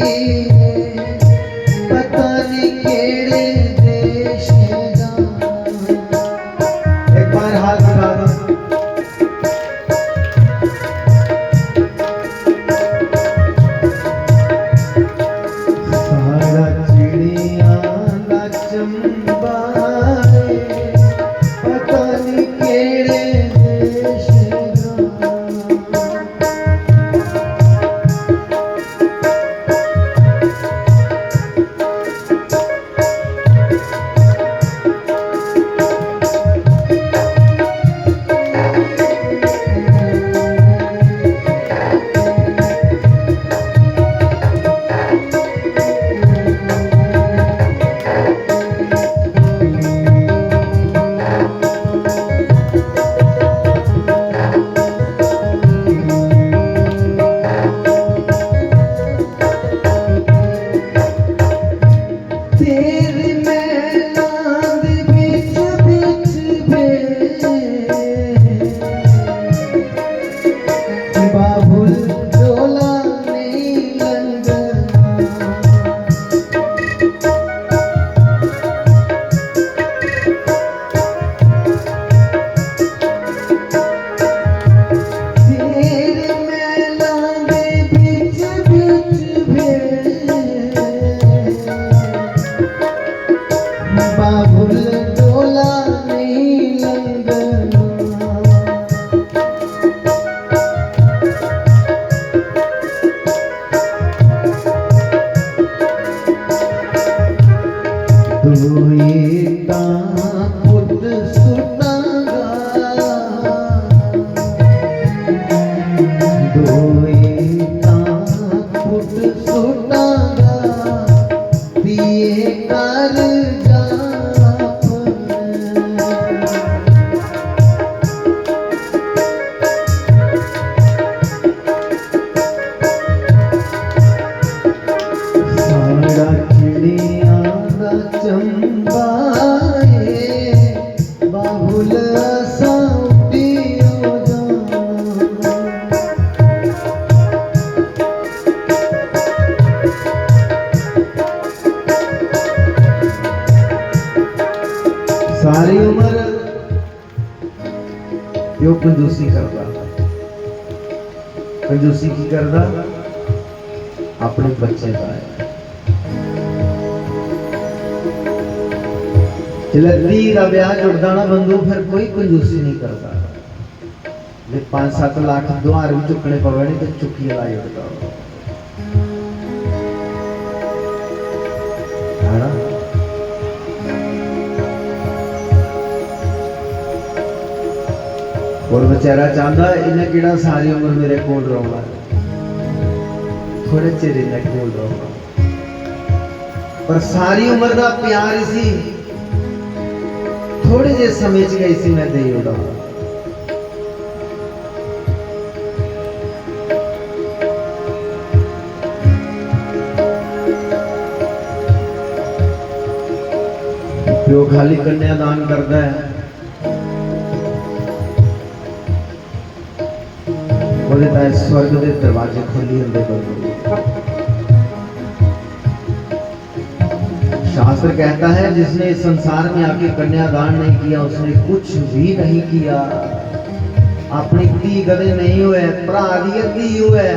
पता नहीं केड़े देश दा एक बार हाथ उठा दो सारा चिड़िया दा चंबारे पता नहीं केड़े देश दा तेरे मैदान दे बिच बिच बाबुल डोला नहीं लंघना तेरे मैदान दे बिच बाबुल डोला नहीं लंघना दोए पुत सुटांगा दोए पुत सुटांगा दिए कर सारा चिड़िया दा चंबाए बाबुल असा उड़ियो जाना सारी उम्र यो कंजूसी करता कंजूसी की करता अपने बच्चे का है जलती का ब्याह जुड़ता ना बंधु फिर कोई कंजूसी नहीं करता। जे 5-7 लाख दुआर भी चुकने पवे नहीं तो चुकी ला जुड़ता है ना। और बेचारा चाहता इन्हें किड़ा सारी उम्र मेरे कोल रहूंगा, थोड़े चिर इन्हें कोल रहूंगा, पर सारी उम्र का प्यार इसी थोड़े जे समय च गई सी मैं दे उड़ा। प्यो खाली कन्यादान करता है, स्वर्ग के दरवाजे खोली होंगे। शास्त्र कहता है जिसने इस संसार में आके कन्यादान नहीं किया उसने कुछ भी नहीं किया। अपनी धी कदे नहीं हुए, भरा दी धी हुए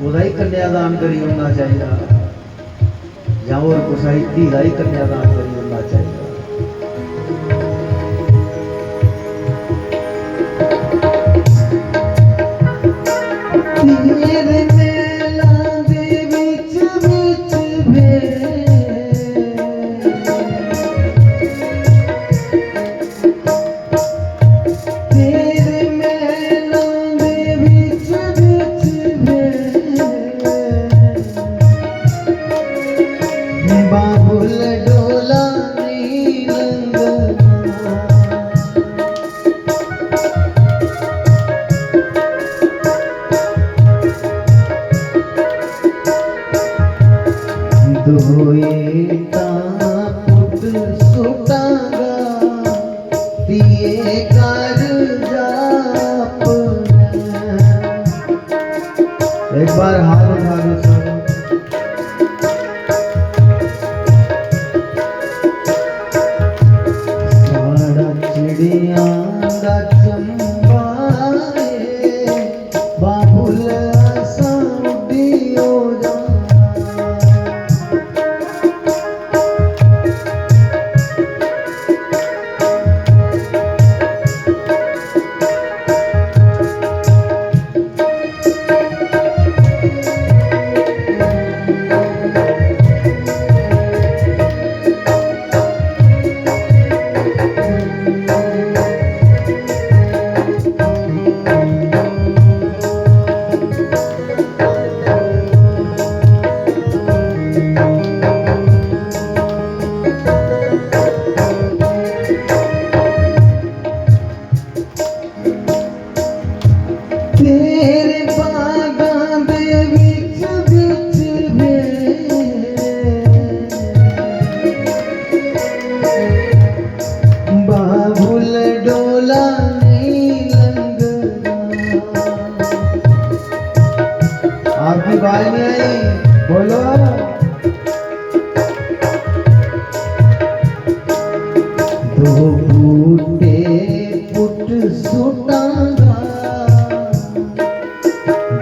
ओदा ही कन्यादान करी होना चाहिए, या और कुछ ही धी का ही कन्यादान करी होना चाहिए। तेरे मेला दे विच विच वे तेरे मेला दे विच विच वे बाबुल डोला नहीं लंगना दोएता पुट सुटागा पिए कर जाप। एक बार हाथ उठा दो सब। साड़ा चिड़िया दा चंबा बाबुल साउडी हो जा। तेरे बागां दे विच विच वे बाबुल डोला नहीं लंगना। आपकी बात नहीं आई, बोलो। दो बूटे पुट सुटागा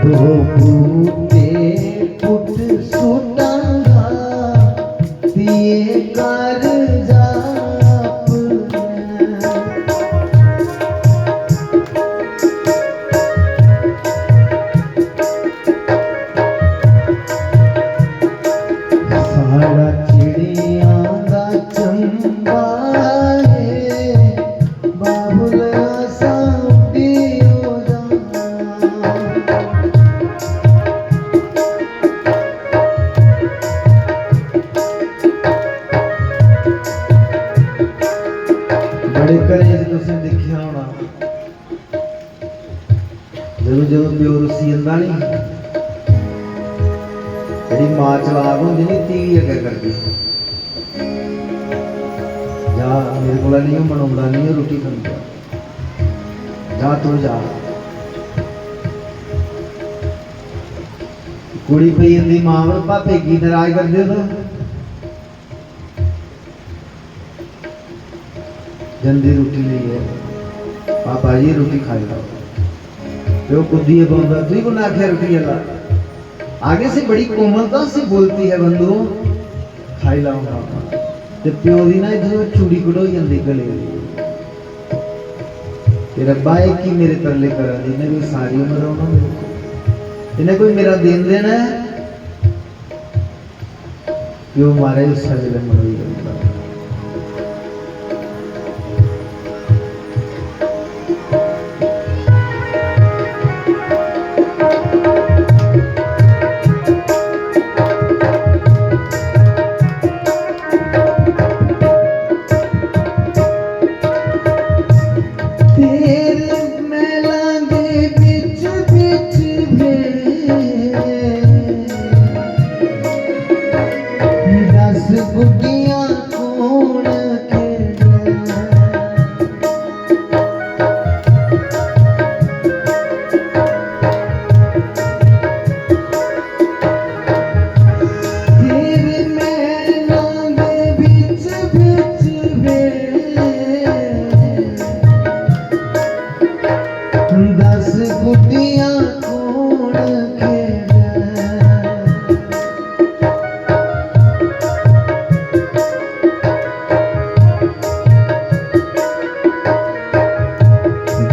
दो बूटे पुट सुटागा पिए कर जाप। साड़ा चिड़िया दा चंबा बाबुल साउडी हो जा। बड़े घरें तुसें दिखिया होना जो प्यो रुसी जंदा नहीं, जी मां चलाक होंगी नहीं धी अगे करती जा मेरे को नहीं मनाउंदा नहीं रोटी खांदा जा तू जा। कुड़ी पई जंदी मां भापे की नाराज कर दे तो जंदी रोटी ली है पापा जी रोटी खाई लो जो कुदी बोलता तुझे को ना आखिया रोटी अला आगे से बड़ी कोमलता से बोलती है बंधु खाई लाओ पापा ते प्यो दी ना इधरों चूड़ी कढोई जाती गले दी। ते रब्बा है कि मेरे तरले करा दी, इन्हें कोई सारी उम्र रोना मेरे को, इन्हें कोई मेरा देन देना है। प्यो मारे उस वेले मरोई जाता।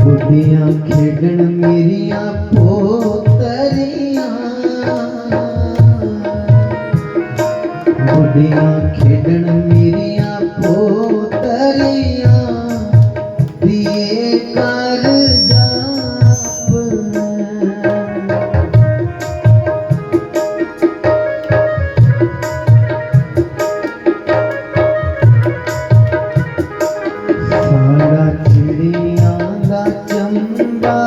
गुड्डियां खेडन मेरिया पोतरियां, गुड्डियां खेडन मेरिया पोतरियां, दिए कर जाप सारा चिड़ियां दा चंबा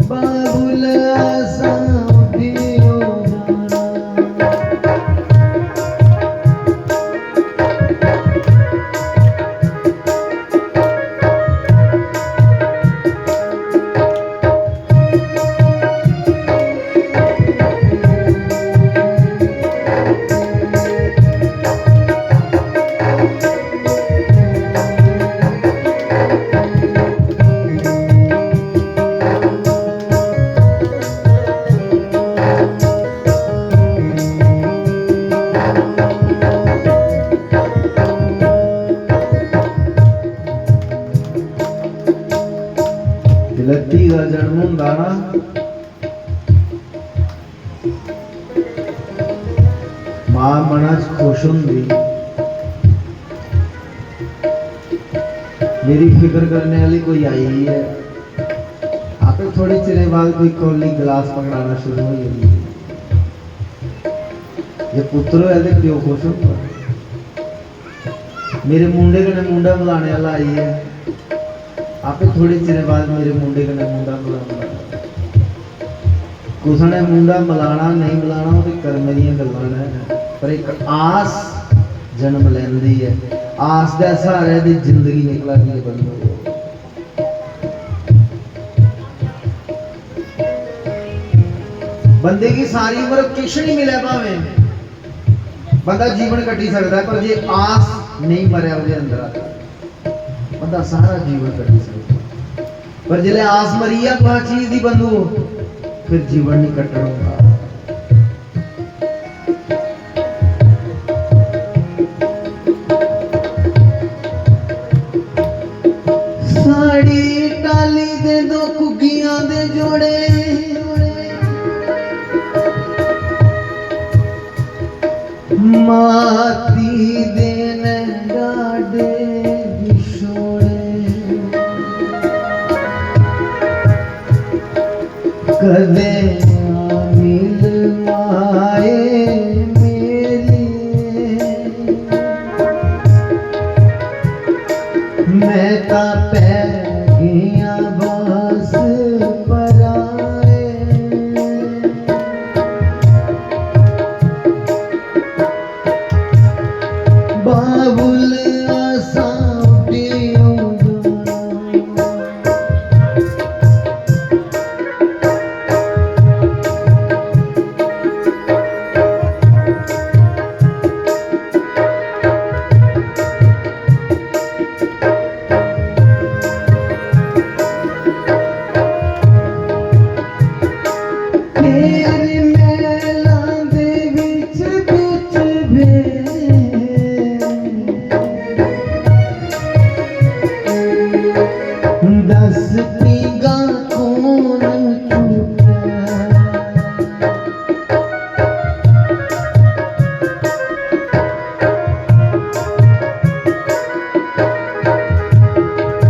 बाबुल आसा दियो जाना। लत्ती का जन्म हुंदा ना, मां मना च खुश हुंदी। मेरी फिक्र करने वाली कोई आई ही है, आपे थोड़े चिरे बाद कोई कौली गिलास पकड़ाना शुरू हो जाती। ये पुत्र है तो प्यो खुश होगा। मेरे मुंडे कने मुंडा मिलाने वाला आई है, आपे थोड़े चिर बाद मेरे मुंडे कने मुंडा मिलाना। कुछ ने मुंडा मिलाना नहीं मिलाना वो तो कर्म दी गल्लां ने, पर एक आस जन्म लैंदी है। आस दे सहारे दी जिंदगी निकला दी बंदो। बंदे की सारी उम्र किश नहीं मिले भावे बंदा जीवन कटी सकता है, पर जे आस नहीं मरिया उसके अंदर बंदा सारा जीवन कटी सकता। पर जिले आस मरी है तो चीज दी बंधु फिर जीवन नहीं कटना। साड़ी टाली दे दो कुगियां दे जोड़े, माती देन गाडे बिछोड़े, कदे मिल माए मेरी, मैं ता पै गया बस पराए। बाबुल आसा उठियो जाना, पींगा कौन छूटा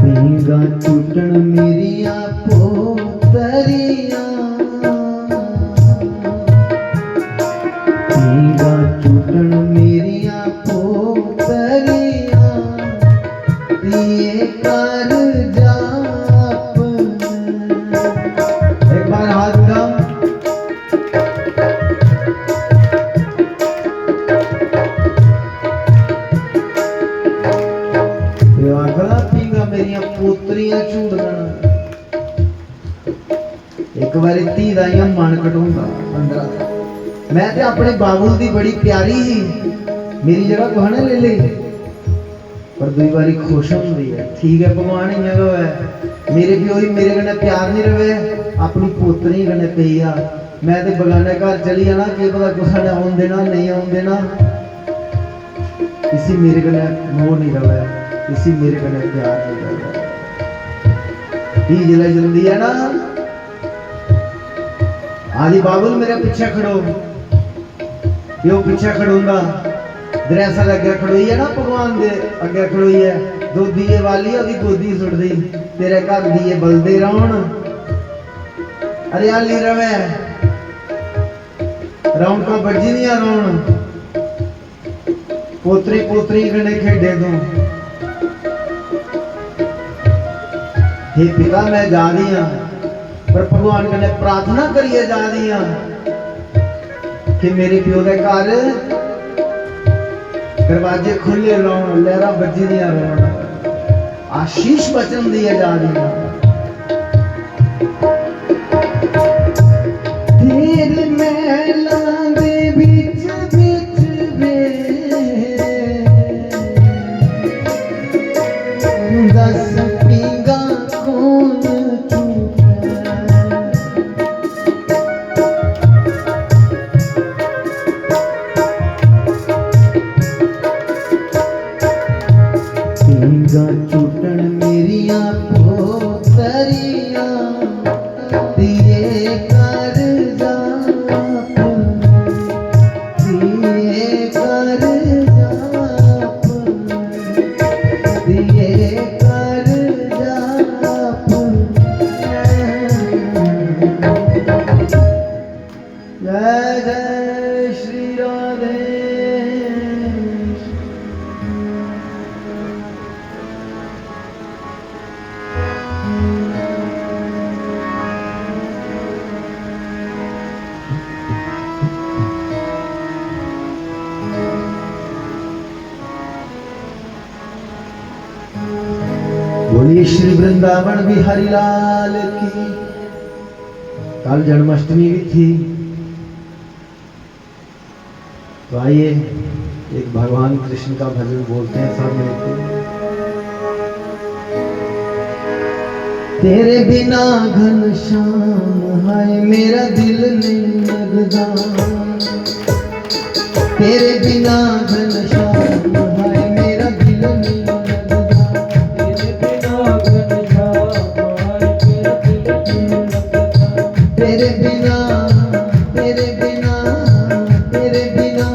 पींगा टूटन मेरिया पोतरिया पींगा टूटन मेरिया पोतरिया ये कर जा एक बार हाथ उठाओ आखला पींगा मेरिया पोतरियां झूठ देना एक बारी धी दा इयां मन कटूंगा अंदर मैं ते अपने बाबुल दी बड़ी प्यारी ही मेरी जगह कोहने ले ली पर दुई बारी खुश होंदी है ठीक है भगवान इयां गो है मेरे प्यो ही मेरे कन्नै प्यार नहीं रवे अपनी पोतरी कन्नै पई आ मैं ते बगाने घर चली जाना कि पता कुछ ने आउन देना नहीं आउन देना इसी मेरे कन्नै मोह नहीं रवे इसी मेरे कन्नै प्यार नहीं रवे धी जिले जल्दी है ना आदि बाबुल मेरे पीछे खड़ो यो पीछे खड़ोंदा दरअसल अगे खड़ोई है ना भगवान दे अगे खड़ोई है दो दिए वाली ओदी गोदी सुटदी तेरे घर दिए बलदे रहन हरियाली रवे रौनकां बजदियां रहन पोतरी पोतरी कन्नै खेडे तू हे पिता मैं जा दी हां पर भगवान कन्नै प्रार्थना करिए जा दी हां कि मेरे प्यो दे घर दरवाजे खुले रहो लहरा बजी दिया रहो आशीष बचन दिए जा रही तेरे महला दे बीच बीच में दस पींगा कौन पींगा चूटन मेरिया पोतरिया दिए कर जा दिए कर जा दिए कर जा जय जय श्री राधे बोलिए श्री वृंदावन बिहारी लाल की। कल जन्माष्टमी भी थी तो आइए एक भगवान कृष्ण का भजन बोलते हैं सब मिलकर। तेरे बिना घनश्याम हाय मेरा दिल नहीं लगदा तेरे बिना घनश्याम हाय मेरा दिल नहीं तेरे बिना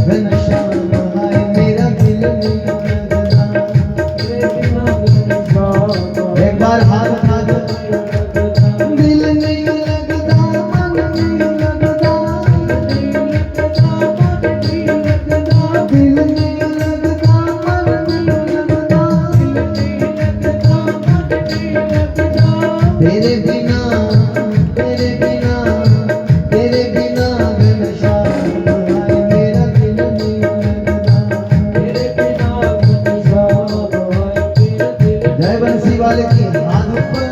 घनश्याम हाय मेरा दिल नहीं लगदा एक बार हाथ उठा दो दिल नहीं लगदा मन नहीं लगदा दिल नहीं लगदा मन नहीं लगदा तेरे बिना वाले की हाथ ऊपर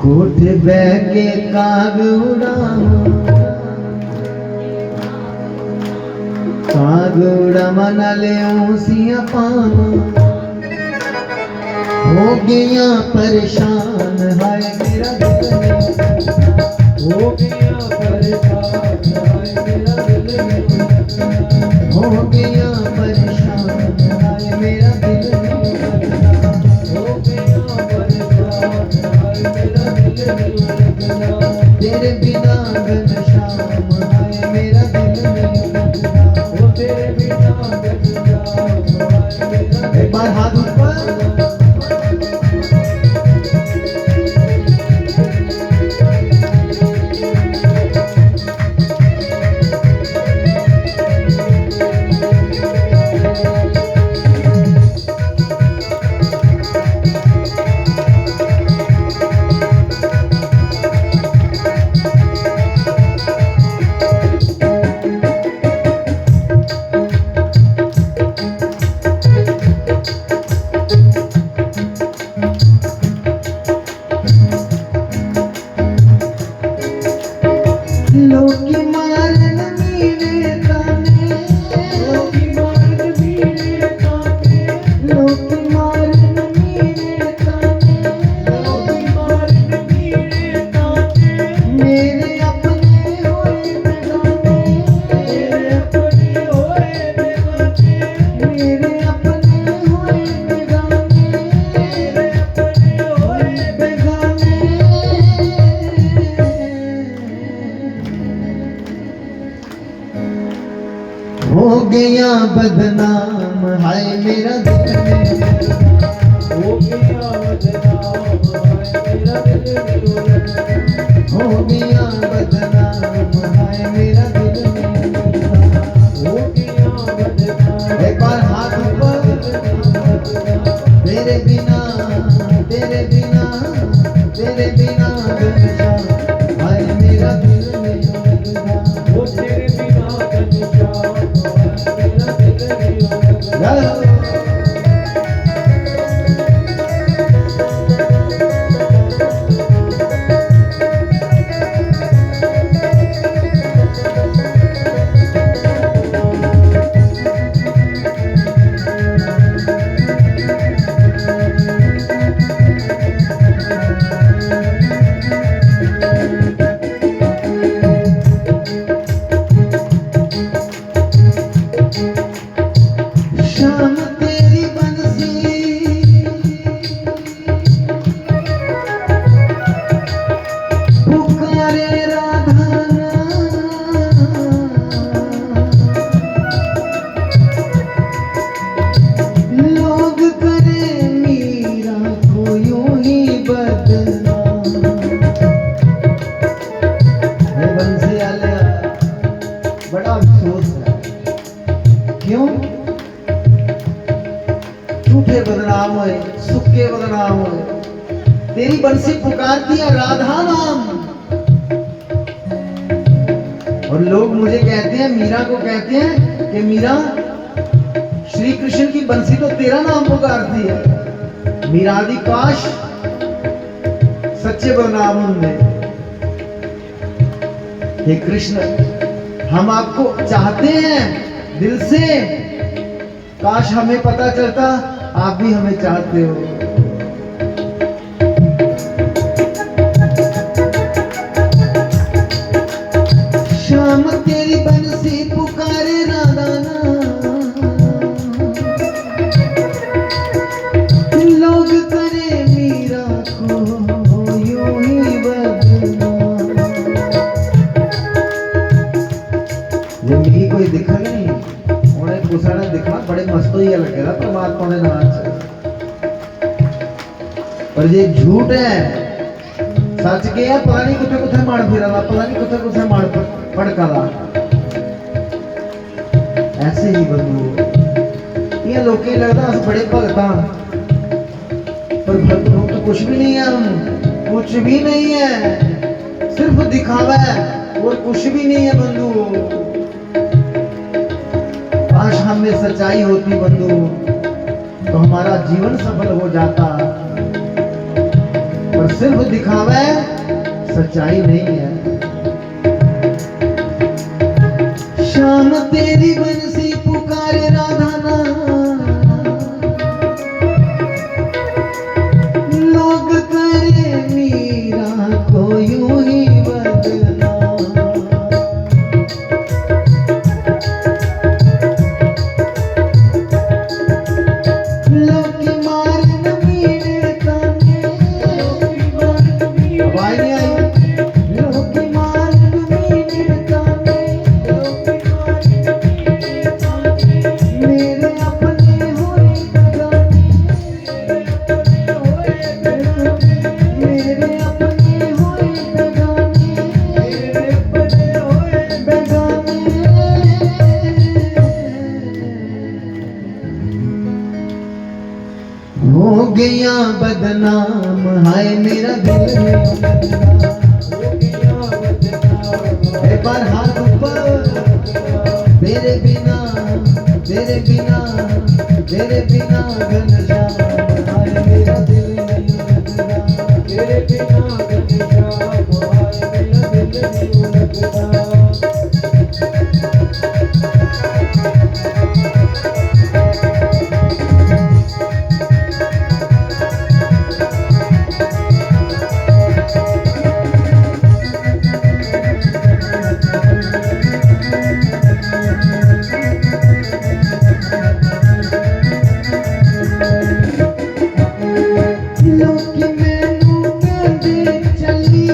कोठ बह के काग उड़ावा नाले ऊसिया पावा हो गया परेशान हाय मेरा दिल हो गया परेशान हाय मेरा दिल नहीं लगता हो गया परेशान हाय मेरा दिल नहीं लगता हो गया परेशान हाय मेरा दिल नहीं लगता तेरे बिना घनश्याम हाय मेरा दिल नहीं लगता वो तेरे बिना घनश्याम हाय मेरा एक बार हाथ ऊपर लोकी मारन मीरे ताने लोकी मारन मीरे ताने लोकी मारन मीरे ताने लोकी मारन मीरे ताने मेरे अपने होए बेगाने मेरे अपने होए बेगाने मेरे अपने होए बेगाने मेरे अपने होए बेगाने हो गया बदनाम हाय मेरा दिल नहीं हो गया बदनाम हाय मेरा दिल नहीं लगता हो गया बदनाम हाय मेरा दिल नहीं लगता हो गया बदनाम एक बार हाथ ऊपर तेरे बिना घनश्याम हाय मेरा दिल नहीं लगता वो तेरे बिना घनश्याम हाय मेरा दिल नहीं लगता शाम तेरी बंसी पुकारे राधाना लोग करे मीरा को यूं ही बदनाम हे बंसी आलिया बड़ा अफसोस है क्यों झूठे बदनाम हुए सुक्के बदनाम हुए तेरी बंसी पुकारती है राधा नाम और लोग मुझे कहते हैं मीरा को कहते हैं कि मीरा श्री कृष्ण की बंसी तो तेरा नाम पुकारती है मीरा दी काश सच्चे बदनाम उनमें हे कृष्ण हम आपको चाहते हैं दिल से काश हमें पता चलता आप भी हमें चाहते हो शाम तेरी बंसी पुकारे राधाना लोग करे मीरा को यूं ही बदनाम ये मेरी कोई दिखा नहीं उन्हें कुछ ने दिखा बड़े मस्त ही लगेगा परमात्मा ने नाच पर ये झूठ है सच के है पता नहीं कुछ कुछ मार फिरा पता नहीं कुछ कुछ मार पड़का ऐसे ही बंधु ये लोग लगता अस बड़े भगता पर भक्त लोग तो कुछ भी नहीं है हम कुछ भी नहीं है सिर्फ दिखावा है और कुछ भी नहीं है बंधु काश हम में सच्चाई होती बंधु तो हमारा जीवन सफल हो जाता पर पर सिर्फ दिखावा है, सच्चाई नहीं है। शाम तेरी बंसी पुकारे राधा ना, लोग करे मीरा को यूं ही बदनाम। लोग मारन मीरे ताने, आवाज नहीं आई। लोग मारन मीरे ताने, मेरे अपने होए बेगाने, मेरे अपने होए बेगाने, बेगाने। हो गया बदनाम, हाय मेरा दिल है बदनाम। एक बार हाथ ऊपर। तेरे बिना, तेरे बिना, तेरे बिना घनश्याम, हाय मेरा दिल नहीं लगता। तेरे बिना घनश्याम, हाय मेरा दिल नहीं लगता। लोकी मैनू कहंदे चली,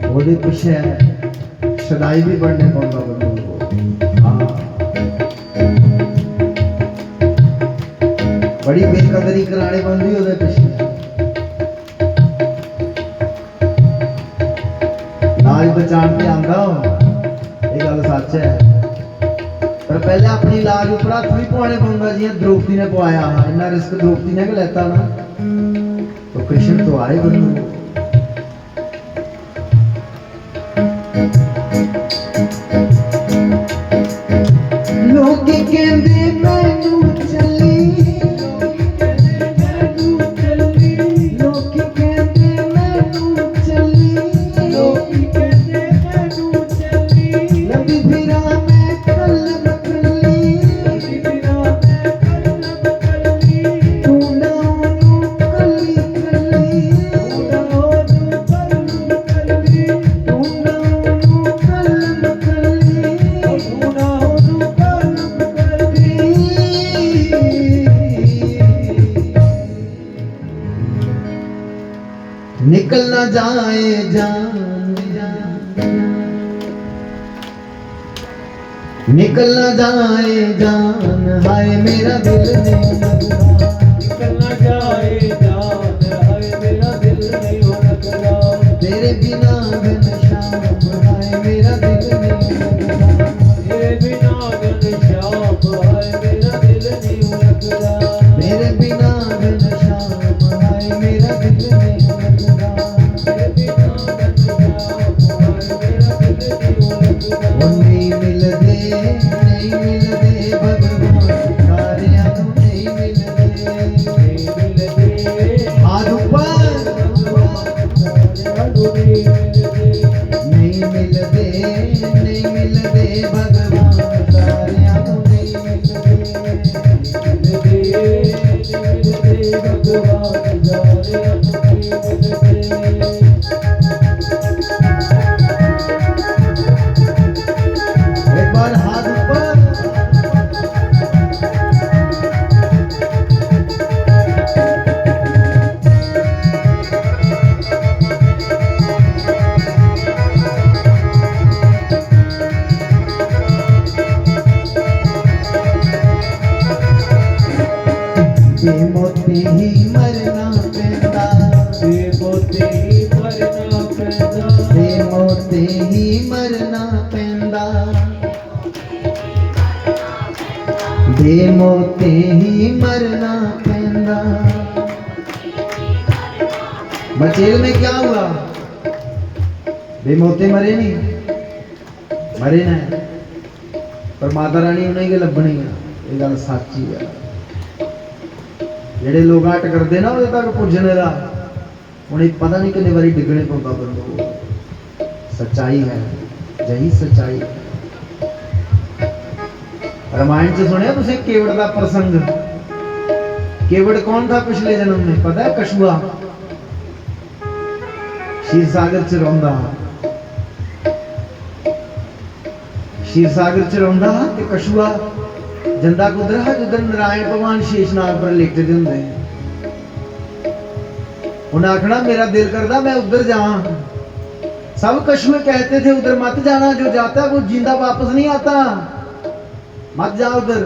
ओदे पिछे सदाई भी पढ़ने पौंदा बंदे को। हाँ, बड़ी बेकदरी कराने पौंदी ओदे पिछे। लाज बचान ते आंदा ये गल सच है, पर पहले अपनी लाज उपर हथ भी पवाने पौंदा जियां द्रौपदी ने पवाया। इन्ना रिस्क द्रौपदी ने लेता ना, तो कृष्ण तो आए बंदू। लोग कहंदे मैनू चली, लोग कहंदे मैनू चली, लंबी फिरा मैं कल्लम कल्ली, ढूंढा ओनू कल्ली कल्ली, ढूंढा ओनू कल्लम कल्ली। निकल ना जाए जान, निकल ना जाए जान, हाय मेरा दिल नहीं लगता। निकल ना जाए जान, हाय मेरा दिल नहीं लगता। तेरे बिना घनश्याम, हाय मेरा दिल नहीं लगता। तेरे बिना घनश्याम, हाय मेरा दिल नहीं लगता। मेरे बिना घनश्याम, हाय मेरा दिल नहीं लगता। तेरे बिना घनश्याम, हाय मेरा दिल नहीं लगता। वो नहीं मिलदे भगवान, सारियां नूं नहीं मिलदे। नहीं मिलदे हाथ ऊपर। नहीं मिलदे, नहीं मिलदे भगवान, सारियां नूं नहीं मिलदे। एक बार हाथ ऊपर। मोती ही मरना पैदा, मोती ही मरना पैदा, मोती ही मरना पैदा, मोती ही मरना पैदा। मचेल में क्या हुआ? बेमोते मरे नहीं, मरे ना, पर माता रानी उन्हें के लभनी है। ये गल सच्ची है। ਜਿਹੜੇ ਲੋਕ ਹਟ ਕਰਦੇ ਨਾ ਉਹਦੇ ਤੱਕ ਪੁੱਜਣੇ ਦਾ उन्हें पता नहीं कितने बारी डिगने पौंदा बंदों को। सच्चाई है, यही सच्चाई है। रामायण से सुनिया तुझे केवट का प्रसंग? केवट कौन था पिछले जन्म में? पता है? कछुआ। क्षीर सागर च रहिंदा, क्षीर सागर च रहिंदा ते कछुआ जंदा कुदर है जिधर नारायण भगवान शेषनाग पर लेटे होंगे। उन्हें आखना मेरा दिल करता मैं उधर जाऊं। सब कछुए कहते थे उधर मत जाना, जो जाता है वो जिंदा वापस नहीं आता, मत जा उधर।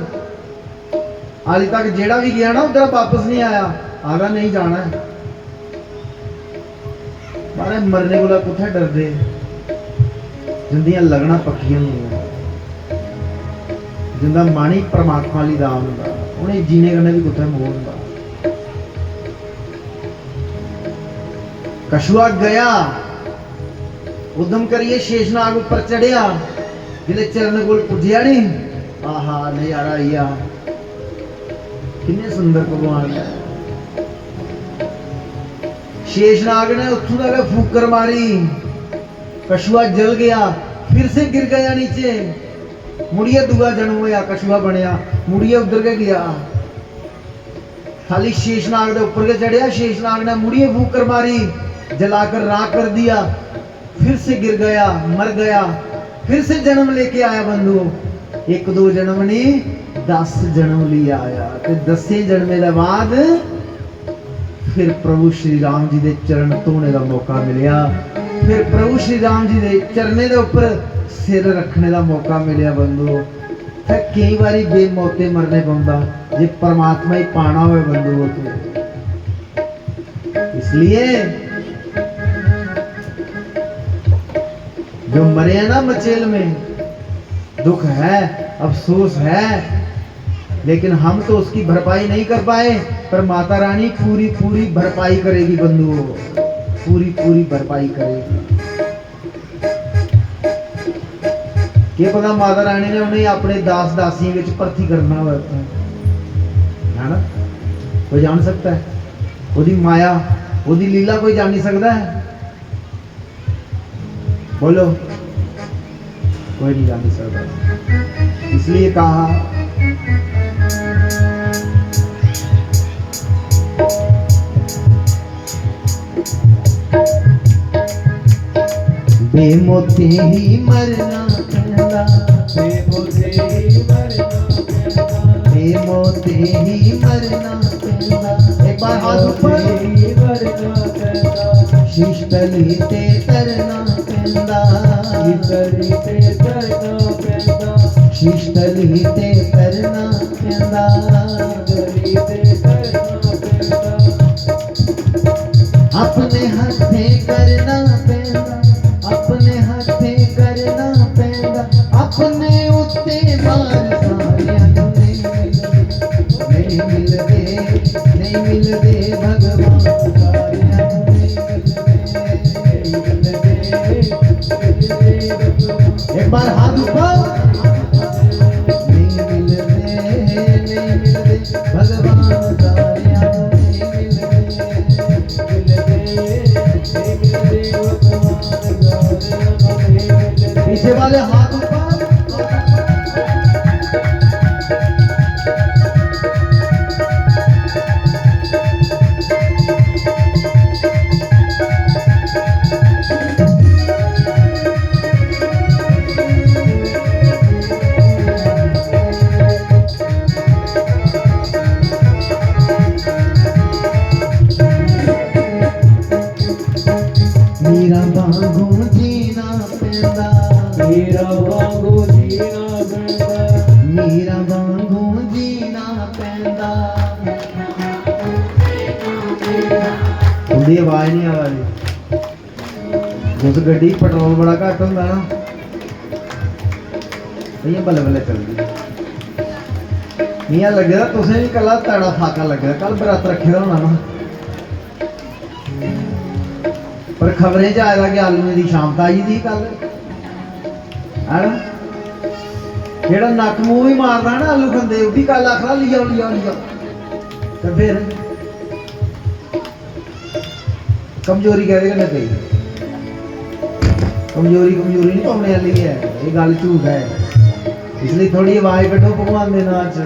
आज तक जेड़ा भी गया ना उधर वापस नहीं आया, आगा नहीं जाना है। मारे मरने को कुत्थे डरदे, जिंदियां लगना पक्कियां होंदियां। जिंदा मानी परमात्मा ली दान हुंदा, उन्हें जीने कन्नै भी कुत्थे मोह हुंदा। कछुआ गया, उद्यम करिए शेषनाग ऊपर चढ़िया, जिले चरण कोल पुजया नहीं, आहा नजारा आया। कितने सुंदर भगवान है। शेषनाग ने उत्थों तक फूकर मारी, कछुआ जल गया, फिर से गिर गया नीचे। मुड़िए दूसरा जन्म होया, कछुआ बनया, मुड़िए उधर के गया। खाली शेषनाग के ऊपर के चढ़िया, शेषनाग ने मुड़िए फूकर मारी, जलाकर राख कर दिया, फिर से गिर गया, मर गया, फिर से जन्म लेके आया। बंधु एक दो जन्म नहीं 10 जन्म लिए आया। ते 10 जन्मे के बाद फिर प्रभु श्री राम जी के चरण धोने का मौका मिलिया। फिर प्रभु श्री राम जी के चरने के ऊपर सिर रखने का मौका मिलिया। बंधु फिर कई बारी बेमौते मरने पौंदा जे परमात्मा ही पाना हो बंधु। इसलिए जो मरे हैं ना मचेल में, दुख है, अफसोस है, लेकिन हम तो उसकी भरपाई नहीं कर पाए, पर माता रानी पूरी पूरी भरपाई करेगी बंधुओं, पूरी पूरी भरपाई करेगी। क्या पता माता रानी ने उन्हें अपने दास दासियों विच भर्ती करना होता है ना? कोई जान सकता है? ओदी माया, ओदी लीला कोई जान नहीं सकता है? बोलो, कोई नहीं जान सकता। इसलिए कहा बेमोते ही मरना कहना, बेमोते ही मरना कहना, बेमोते ही मरना कहना। एक बार हाथ ऊपर। ही मरना कहना, शीश तली ते तरना कहना, इतरी ते तरना कहना, शीश तली ते तरना कहना। इतरी ते तरना कहना, अपने हाथे करना पैंदा, अपने हाथे करना पैंदा, अपने उत्ते मार सारियां नूं नहीं मिलदे, नहीं मिलदे भगवान सारियां नूं नहीं मिलदे। एक बार हाथ ऊपर। नहीं मिलदे, नहीं मिलदे भगवान सारियां नूं नहीं मिलदे। पीछे वाले हाथ ऊपर। मेरा वांगू जीना पैंदा, मेरा वांगू जीना पैंदा, मेरा वांगू जीना पैंदा। उन्हें आवाज नहीं आ रही। उस गड्डी पेट्रोल बड़ा घट होंदा ना, ये बल्ले बल्ले चलदी। मियां लगे दा तुसें भी कल तड़ा फाका लगे दा, कल बरात रखे दा होना ना। पर खबरें च आया कि आलूए की शाम ताई थी कल, है ना? जेड़ा नक मूंह भी मारदा ना आलू खंदे, वो भी कल आखदा लियाओ लियाओ लियाओ। तो फिर कमजोरी कह देगा कहीं कमजोरी कमजोरी नहीं पाने वाली है, ये गल झूठ है। इसलिए थोड़ी आवाज कटो भगवान के नाम च।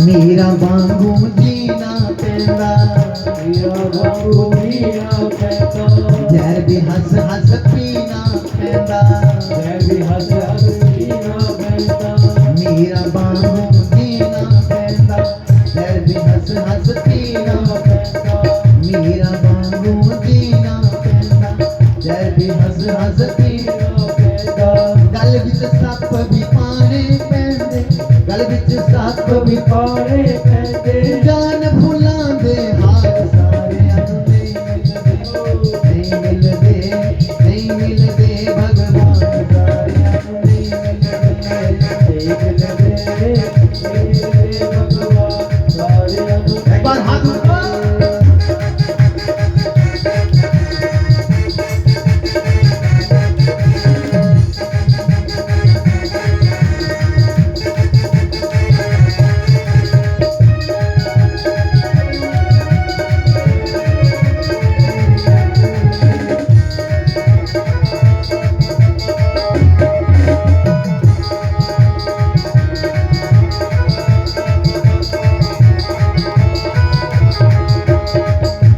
मेरा वांगू जीना पैंदा, मेरा वांगू जीना पैंदा, जहर भी हंस हंस पीना पैंदा, जहर भी हंस हंस पीना पैंदा। मेरा वांगू जीना पैंदा, जहर भी हंस हंस पीना पैंदा, मेरा वांगू जीना पैंदा, जहर भी हंस हंस पीना पैंदा। गल विच सप भी पाने पैंदे, गल विच सप भी पाने पैंदे, जान फुलां दे हार सारियां नूं नहीं मिलदे, नहीं मिलदे भगवान सारियां नूं नहीं मिलदे, नहीं मिलदे, नहीं मिलदे भगवान सारियां नूं। एक बार हाथ ऊपर।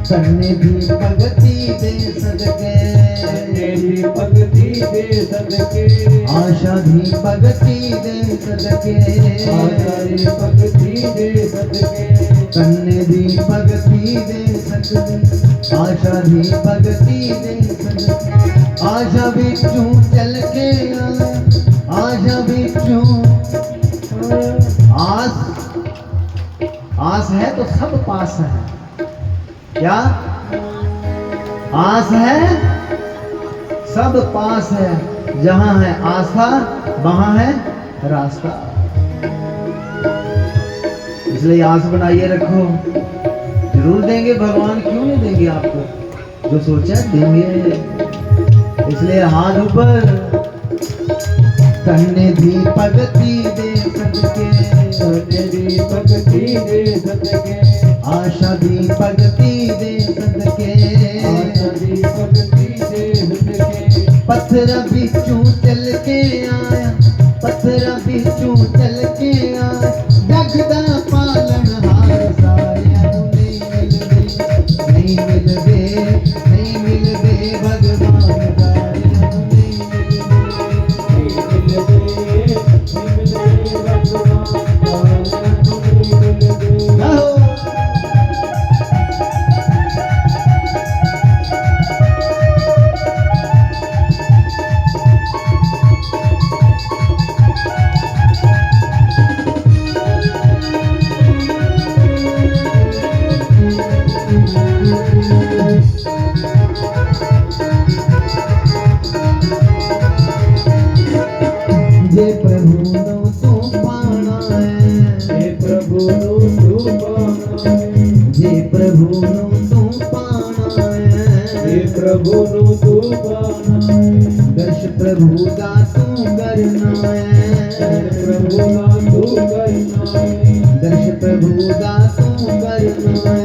करने भी भगती दे सदके, तेरी भक्ति दे सदके, आशा भी भगती दे सदके, आचारी भक्ति दे सदके, करने भी भगती दे सदके, आशा भी भगती दे सदके। आशा बिचू चल के आया, आशा बिचू आस, आस है तो सब पास है। क्या आस है सब पास है, जहां है आस्था वहां है रास्ता। इसलिए आस बनाइए रखो, जरूर देंगे भगवान, क्यों नहीं देंगे आपको, जो सोचा देंगे। इसलिए हाथ ऊपर। करने भी भगती दे सदके, तेरी भक्ति दे सदके, आशा भी भगती दे सदके, आचारी भक्ति दे सदके। पत्थर बिचू चल के आया, पत्थर बिचू चल के आया, जगदा पालन हार सारियां नूं नहीं मिलदे, नहीं मिलदे, नहीं मिलदे भगवान सारियां नूं नहीं मिलदे। नहीं मिलदे, नहीं मिलदे भगवान सारियां नूं नहीं मिलदे। आहो। जे प्रभु नु तू पाना है, हे प्रभु नु तू पाना है, जे प्रभु नु तू पाना है, हे प्रभु नु तू पाना है, दर्श प्रभु दा तू करना है, प्रभु ना तू करना है, दर्श प्रभु दा तू करना है।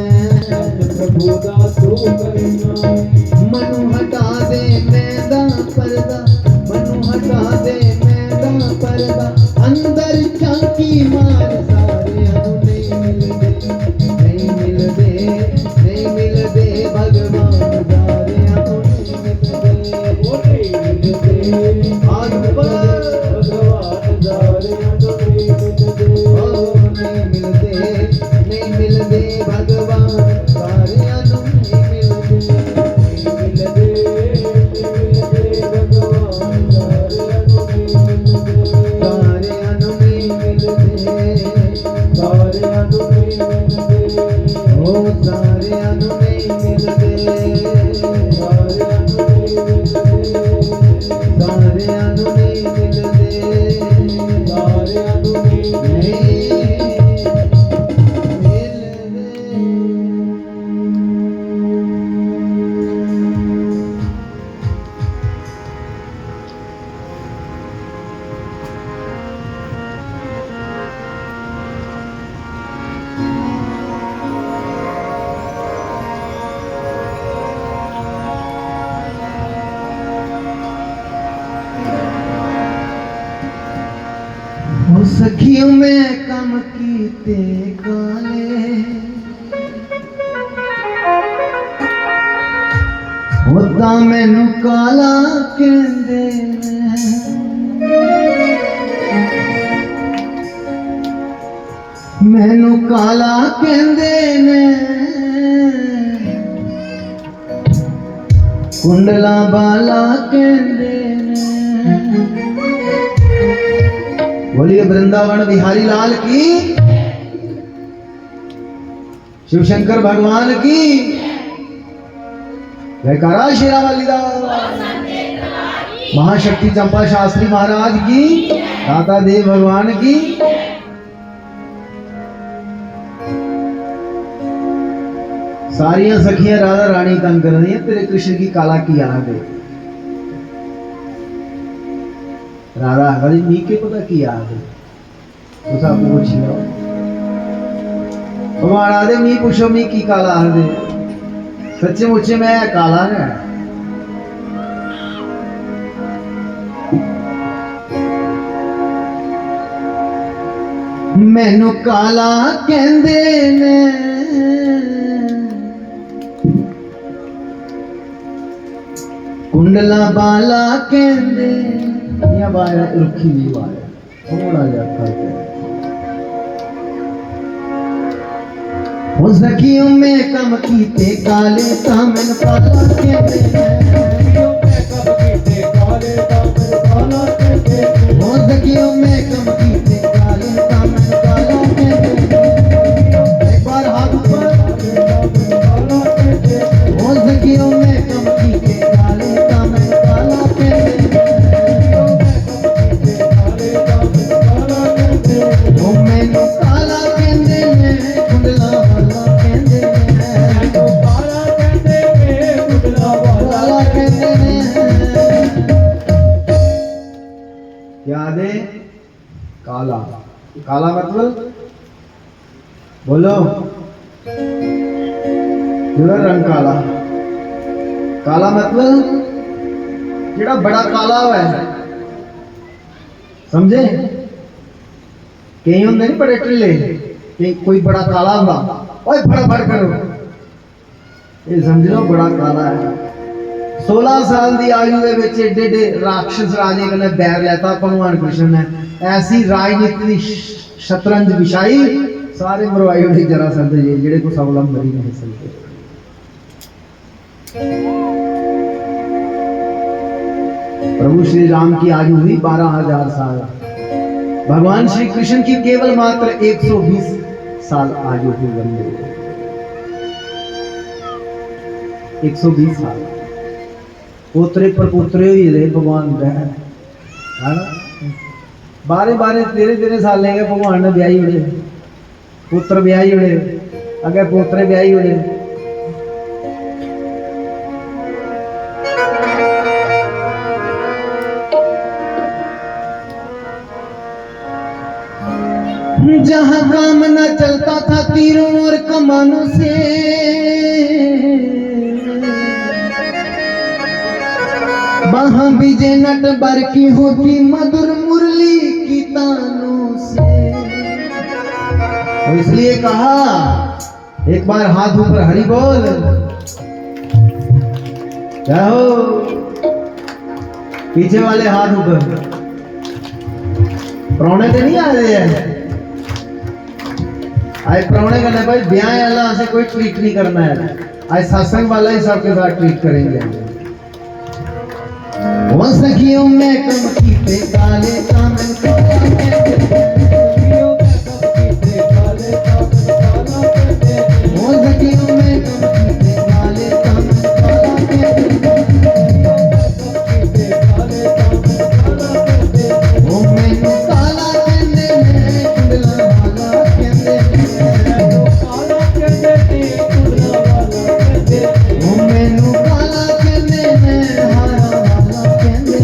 प्रभु दा तू करना है। मनु हटा दे मैदा पर्दा, मनु हटा दे मैदा पर्दा, अंदर झांकी मार सारियां नूं नहीं मिलदे, नहीं मिलदे, नहीं मिलदे भगवान सारियां नूं नहीं मिलदे। ओ नहीं मिलदे, हाथ ऊपर। भगवान सारियां नूं नहीं मिलदे। ओ नहीं मिलदे, नहीं मिलदे भगवान सारियां नूं नहीं मिलदे। नहीं मिलदे, नहीं मिलदे भगवान सारियां नूं नहीं मिलदे। सारियां नूं नहीं मिलदे, सारियां नूं नहीं मिलदे। ओ सारियां नूं नहीं मिलदे, सारियां नूं नहीं मिलदे। सारियां नूं नहीं मिलदे, सारियां नूं नहीं नहीं मिलदे। कीते काले होता मैनू काला कहंदे मैनू काला कहंदे ने कुंडला बाला कहंदे ने। बोलिए वृंदावन बिहारी लाल की, शिव शंकर भगवान की जयकारा। शेरा वाली महाशक्ति चंपा शास्त्री महाराज की, दाता देव भगवान की। सारियां सखियां राधा रानी तंग कर रही है, तेरे कृष्ण की काला की याद है। राधा हरी मी के पता की याद है तो सब पूछ लो भगवान आदे मी पूछो मी की काला आदे सच्चे मुच्चे मैं काला है। मैनू काला कहंदे ने कुंडला बाला कहंदे या बाया रुखी नहीं बाया थोड़ा जा करके हो सखियों में कम कीते काले तामन काला कहंदे हो सखियों में कम कीते काले तामन काला कहंदे। एक बार हाथ ऊपर हो सखियों में कम कीते काले तामन काला कहंदे। ओ मैनू काला कहंदे ने कुंडला वाला कहंदे ने काला कहंदे ने कुंडला वाला कहंदे ने। क्या दे काला, काला मतलब बोलो जो रंग काला, काला मतलब जेड़ा बड़ा काला हुआ है समझे। कई होंगे नहीं बड़े टिल्ले कि कोई बड़ा काला होगा ओए फटाफट करो ये समझ लो बड़ा काला है। 16 साल की आयु के एडे एडे राक्षस राजे कने बैर लेता भगवान कृष्ण ने। ऐसी राजनीति शतरंज बिछाई सारे मरवाई उठे जरा सकते जी जेड़े को सबला मरी नहीं सकते। प्रभु श्री राम की आयु हुई 12,000 साल, भगवान श्री कृष्ण की केवल मात्र 120 साल आयु हुई बंदे 120 साल पोतरे पर पोतरे ही रहे भगवान है ना। 12-13 साल लेंगे भगवान ने ब्याही उड़े पुत्र ब्याही उड़े अगर पोतरे ब्याही उड़े। जहां काम न चलता था तीरों और कमानों से वहां विजय नट बर की होती मधुर मुरली की तानों से। और इसलिए कहा एक बार हाथ ऊपर हरि बोल क्या हो पीछे वाले हाथ ऊपर प्राणे तो नहीं आ रहे हैं आज प्राणे करने भाई ब्याह वाला से कोई ट्रीट नहीं करना है आज सत्संग वाला ही सबके साथ ट्रीट करेंगे। वो सखियों में कम कीते काले तामन काला वो सखियों में कम कीते काले तामन काला वो मैनू काला कहंदे ने कुंडला वाला कहंदे वो मैनू काला कहंदे ने हारा वाला कहंदे।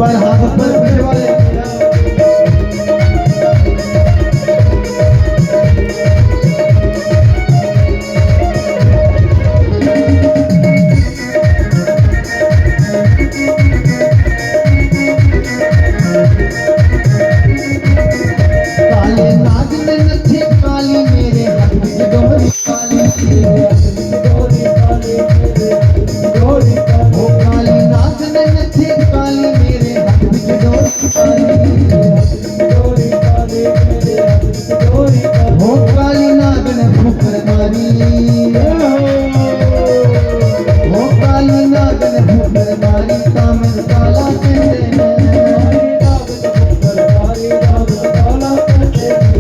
बार हाथ ऊपर पीछे वाले काले नाग ने नथे काली मेरे हाथ में डोरी काली मेरे हाथ में डोरी काली मेरे हाथ में डोरी काली ओ काली नाग ने नथे काली मेरे हाथ में डोरी काली मेरे हाथ में डोरी काली मेरे हाथ में डोरी काली ओ काली नाग ने फुकर मारी ओ काली नाग ने फुकर मारी कामन काला कहते हैं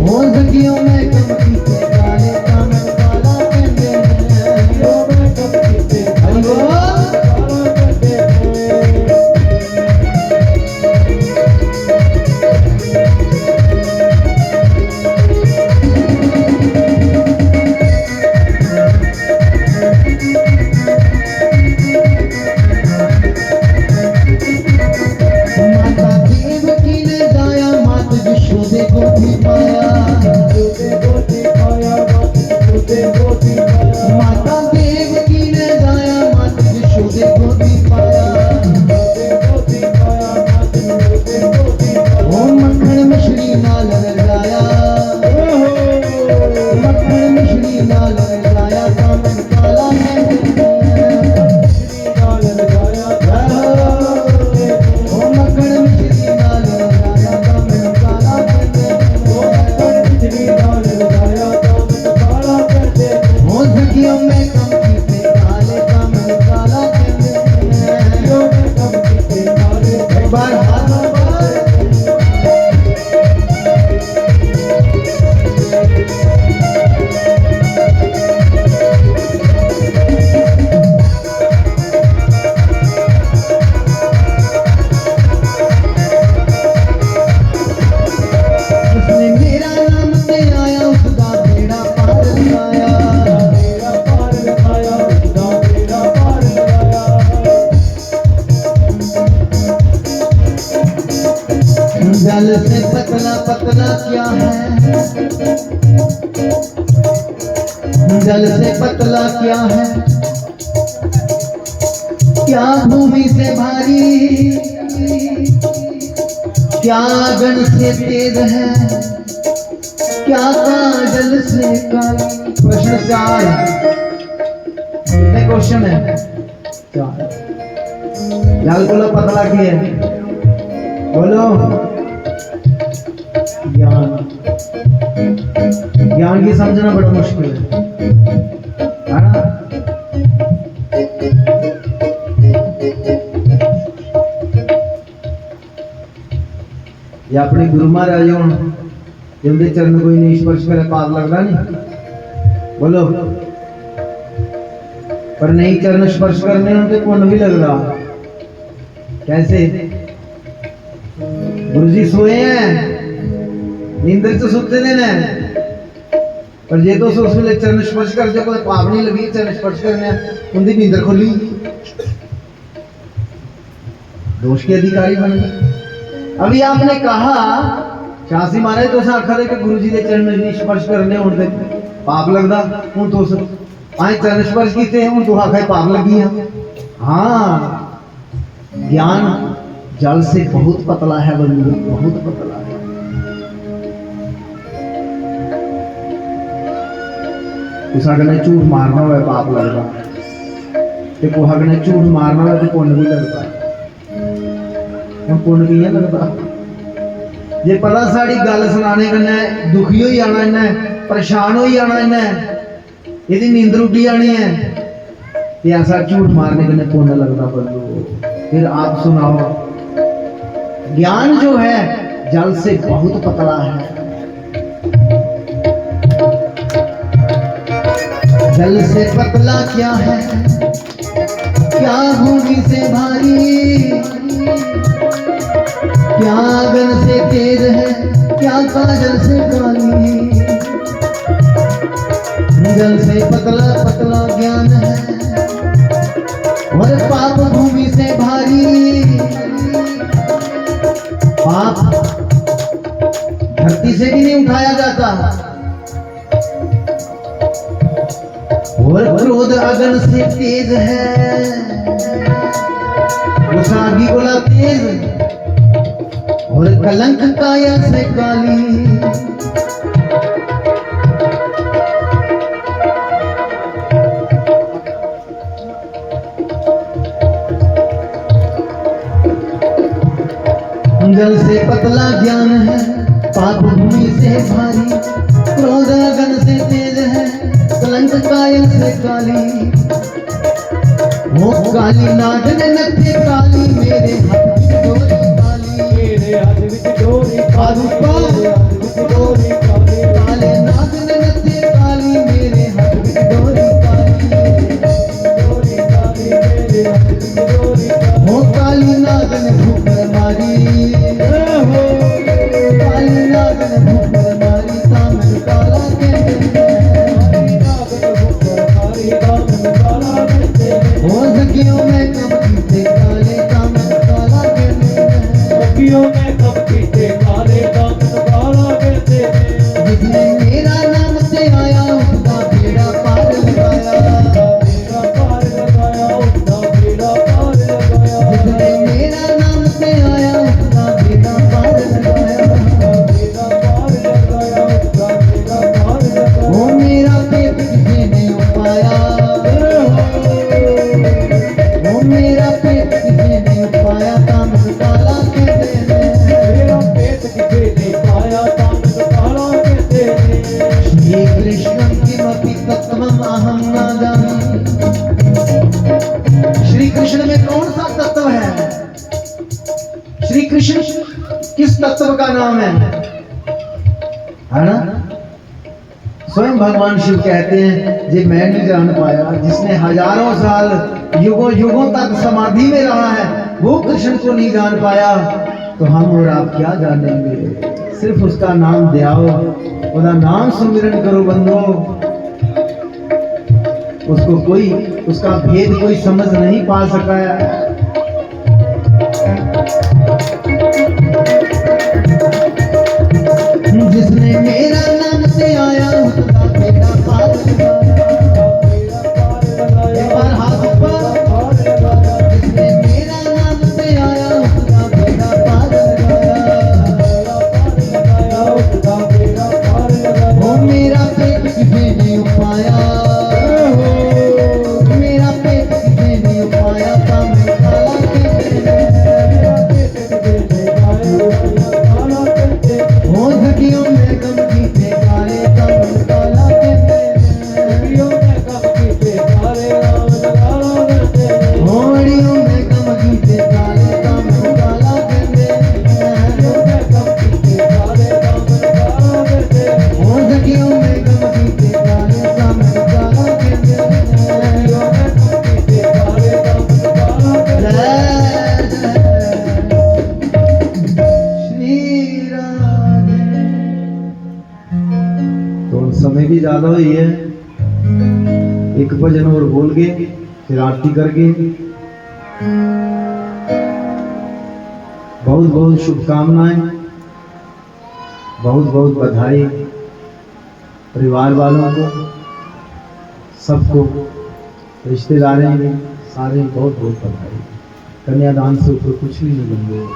हो सखियों में कम कीते काले कामन काला कहते हैं हो में कम कीते हरि बोल काला कहते हैं माता देवकी ने गाया मात यशोदे को भी पाया माता देवकी ने गाया मात यशोदे को भी पाया ओ मक्खन मिश्री नाल लगाया मक्खन मिश्री नाल लगाया कामन काला कहते हैं नाल लगाया ओ मक्खन मिश्री नाल लगाया कामन काला कहते हैं ओ मक्खन मिश्री नाल लगाया कामन काला कहते हैं हो सखियों में कम कीते काले कामन काला कहते हैं सखियों में कम कीते काले एक बार हाथ ऊपर उसने मेरा नाम से आया उसका बेड़ा पार लगाया बेड़ा पार लगाया उसका बेड़ा पार लगाया जल से पतला पतला क्या है जल से पतला क्या है क्या भूमि से भारी क्या गण से तेज है क्या काजल से काली प्रश्न 4 कितने क्वेश्चन है 4 जल बोलो पतला की है बोलो ज्ञान की समझना बड़ा मुश्किल है ना ये अपने गुरु महाराज हों जिंदे चरण कोई नहीं स्पर्श करे पाप लगता नहीं बोलो पर नहीं चरण स्पर्श करने उनके पुण्य भी लग रहा कैसे गुरुजी सोए हैं नींद तो सुते दिन है पर जे तो उस वेले चरण स्पर्श कर जो कोई पाप नहीं लगी चरण स्पर्श करने उनकी नींद खोली दोष के अधिकारी बन गए। अभी आपने कहा शासी महाराज तो आखा दे कि गुरु जी के चरण नहीं स्पर्श करने उनके पाप लगता हूँ तो आए चरण स्पर्श किए हूँ तो आखा पाप लगी है। हाँ ज्ञान जल से बहुत पतला है बंधु बहुत पतला है। कुछ झूठ मारना हो पाप लगता ते कुछ ने झूठ मारना हो तो पुण्य भी लगता हम पुण्य भी है लगता जे पता साड़ी गल सुनाने कन्नै दुखी हो जाना इन्हें परेशान हो जाना इन्हें यदि नींद उठी जानी है तो ऐसा झूठ मारने कन्नै पुण्य लगता बंधु। फिर आप सुनाओ ज्ञान जो है जल से बहुत पतला है। जल से पतला क्या है क्या भूमि से भारी क्या गन से तेज है क्या काजल से काली। जल से पतला पतला ज्ञान है और पाप भूमि से भारी पाप धरती से भी नहीं उठाया जाता। और क्रोध अगन से तेज है, उस आगी गोला तेज, और कलंक काया से काली। जल से पतला ज्ञान है, पाप भूमि से भारी, क्रोध अगन से तेज है, कलंक कायल से काली। वो काली नाग ने नथे काली, मेरे हाथ में डोरी काली, मेरे हाथ विच डोरी काली, मेरे हाथ विच डोरी काली। काले नाग ने नथे काली, मेरे हाथ में डोरी काली। डोरी काली, मेरे हाथ विच डोरी काली। वो काली नाग ने भूख मारी, काली नाग ने भूख मारी, सामन काला कहते हो सखियों में कब पीते काले, सामन काला कहते सखियों में कब पीते काले, दामन काला कहते हैं। जिसने मेरा नाम से आया, उसका बेड़ा पार लगाया। बेड़ा पार लगाया, उसका बेड़ा पार लगाया। जिसने मेरा नाम से आया, उसका बेड़ा पार लगाया। बेड़ा पार लगाया, उसका बेड़ा पार लगाया। वो मेरा पेट किसी नहीं पाया, वो मेरा पेट किसी नहीं पाया, सामन काला कहते हैं। मेरा पेट किसे नहीं पाया, दामन काला कहते हैं। श्री कृष्ण किमपि तत्त्वम् अहं न जानामि। श्री कृष्ण में कौन सा तत्व है? श्री कृष्ण किस तत्व का नाम है ना? स्वयं भगवान शिव कहते हैं, जे मैं नहीं जान पाया, जिसने हजारों साल युगों युगों तक समाधि में रहा है, वो कृष्ण को नहीं जान पाया, तो हम और आप क्या जानेंगे? सिर्फ उसका नाम ध्याओ, उसका नाम सुमिरन करो बंदो। उसको कोई, उसका भेद कोई समझ नहीं पा सका है। जिसने मेरा नाम से आया, उसका बेड़ा पार लगाया। एक बार हाथ ऊपर। जिसने मेरा नाम से आया, उसका बेड़ा पार लगाया। वो मेरा पेट किसी नहीं पाया, मेरा पेट किसी नहीं पाया, सामने काला कहते हैं। वो सखियों में कम पीते काले, सामने काला कहते हैं। होड़ियों में कम पीते काले, सामने काला कहते हैं। वो सखियों में कम पीते काले, सामने काला कहते हैं। श्री राधे। तो समय भी ज्यादा हुई है, एक भजन और बोल के फिर आरती करके। बहुत बहुत शुभकामनाएं, बहुत बहुत बधाई परिवार वालों को, सबको, रिश्तेदारों में सारे बहुत बहुत बधाई। कन्यादान से ऊपर कुछ भी नहीं बन गया।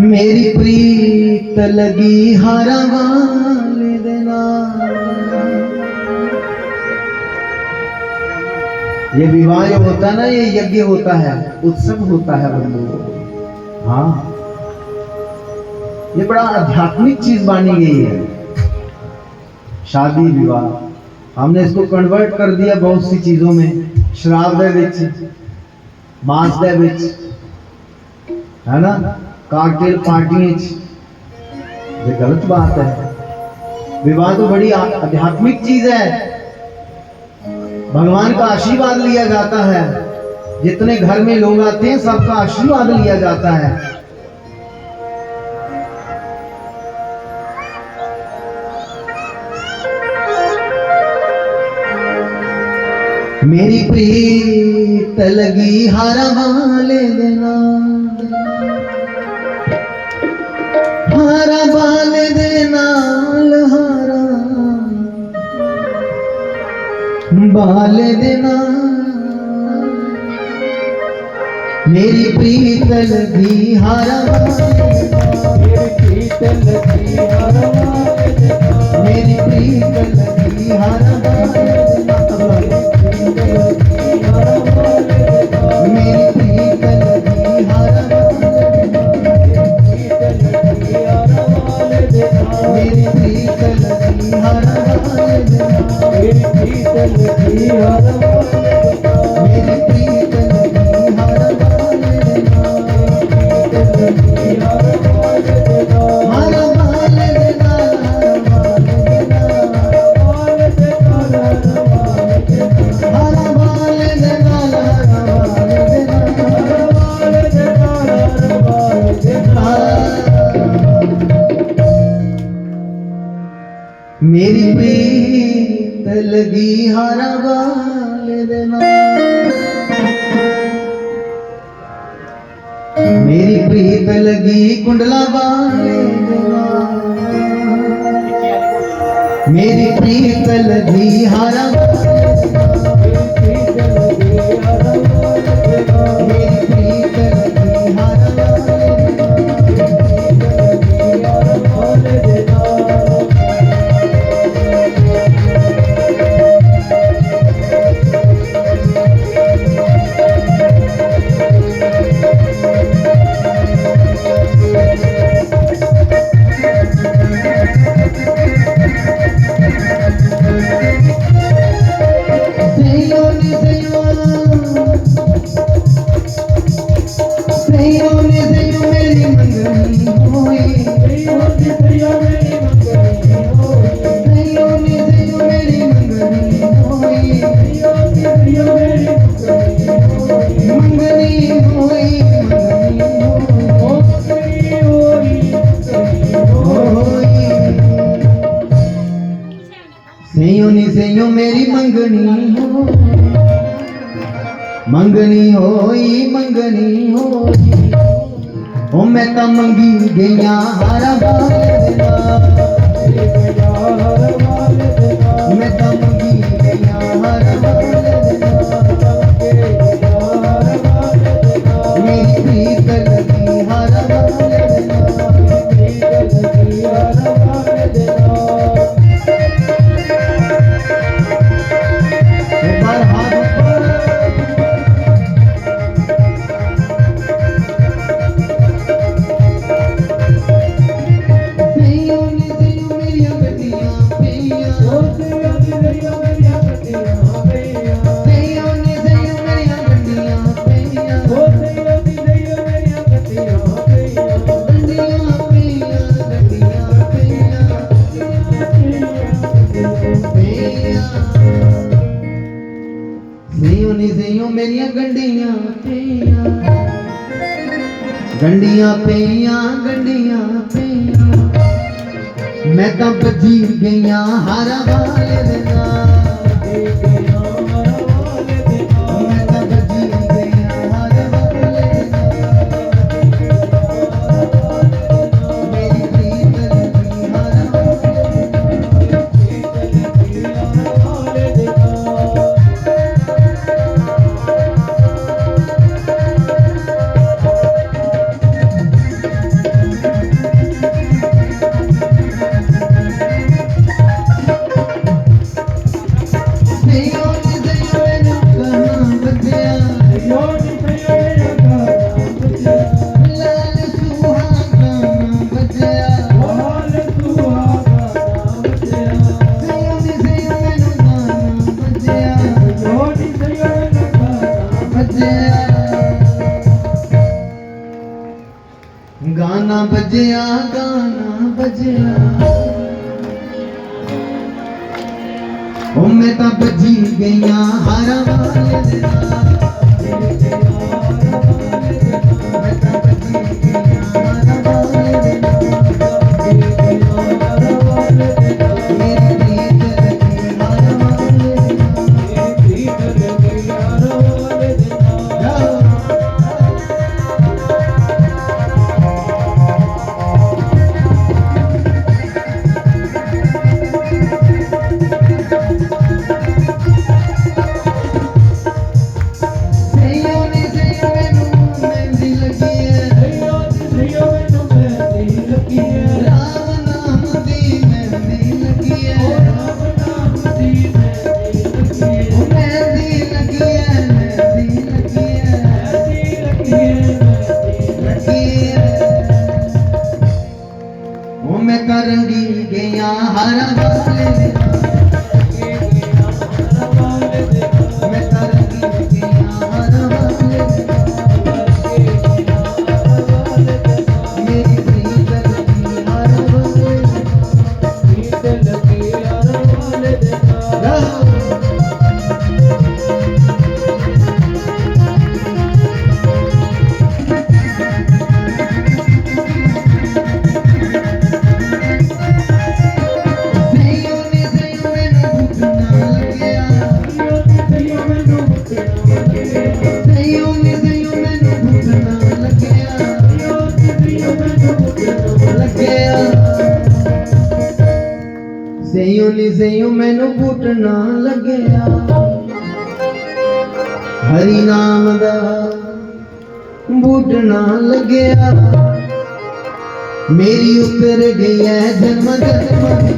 मेरी प्रीत लगी हारा वाले देना। ये विवाह जो होता है ना, ये यज्ञ होता है, उत्सव होता है बंधु। हाँ, ये बड़ा आध्यात्मिक चीज मानी गई है शादी विवाह। हमने इसको कन्वर्ट कर दिया बहुत सी चीजों में, शराब दे विच, मांस दे विच, है ना, काकटेल पार्टी। ये गलत बात है। विवाह तो बड़ी आध्यात्मिक चीज है, भगवान का आशीर्वाद लिया जाता है। जितने घर में लोग आते हैं सबका आशीर्वाद लिया जाता है। मेरी प्रीत लगी हारा वाले देना, हारा वाले देना, हारा वाले देना। मेरी प्रीत लगी हारा वाले देना, मेरी प्रीत लगी हारा वाले देना, मेरी प्रीत लगी हारा वाले देना। मेरी प्रीत लगी हारा वाले देना, मेरी प्रीत लगी हारा वाले देना, मेरी प्रीत लगी हारा वाले देना, मेरी प्रीत लगी हारा वाले देना, हारा वाले देना, हारा वाले देना, मेरी प्रीत लगी हारा वाले देना, मेरी प्रीत लगी कुंडला वाले देना, मेरी प्रीत लगी हारा वाले देना, मेरी प्रीत लगी हारा वाले देना। सैयो मेरी मंगनी हो, मंगनी होई, मंगनी होई। ओ मैं तो मंगी गईया हारा वाले देना, मैं तो मंगी गईया हारा वाले देना, मेरी प्रीत लगी हारा वाले देना, एक बार हाथ ऊपर। मेरिया गंडियां पेइयां, गंडियां पेइयां, गंडियां पेइयां। मैं तो बजी गईया हारा वाले देना, मैं तो बजी गईया हारा वाले देना, मेरी प्रीत लगी हारा वाले देना। गाना बजया, गाना बजया, ओ मैं तो बजी गईया हारा वाले देना। ਸਈਓ ਨੀ ਸਈਓ ਮੈਨੂੰ ਭੁੱਲਣਾ ਲੱਗਿਆ ਲੱਗਿਆ ਸਈਓ ਨੀ ਸਈਓ ਮੈਨੂੰ ਭੁੱਲਣਾ ਲੱਗਿਆ ਹਰੀ ਨਾਮ ਦਾ ਬੂਟਣਾ ਲੱਗਿਆ ਮੇਰੀ ਉਤਰ ਗਈ ਐ ਜਨਮ ਜਨਮ ਦੀ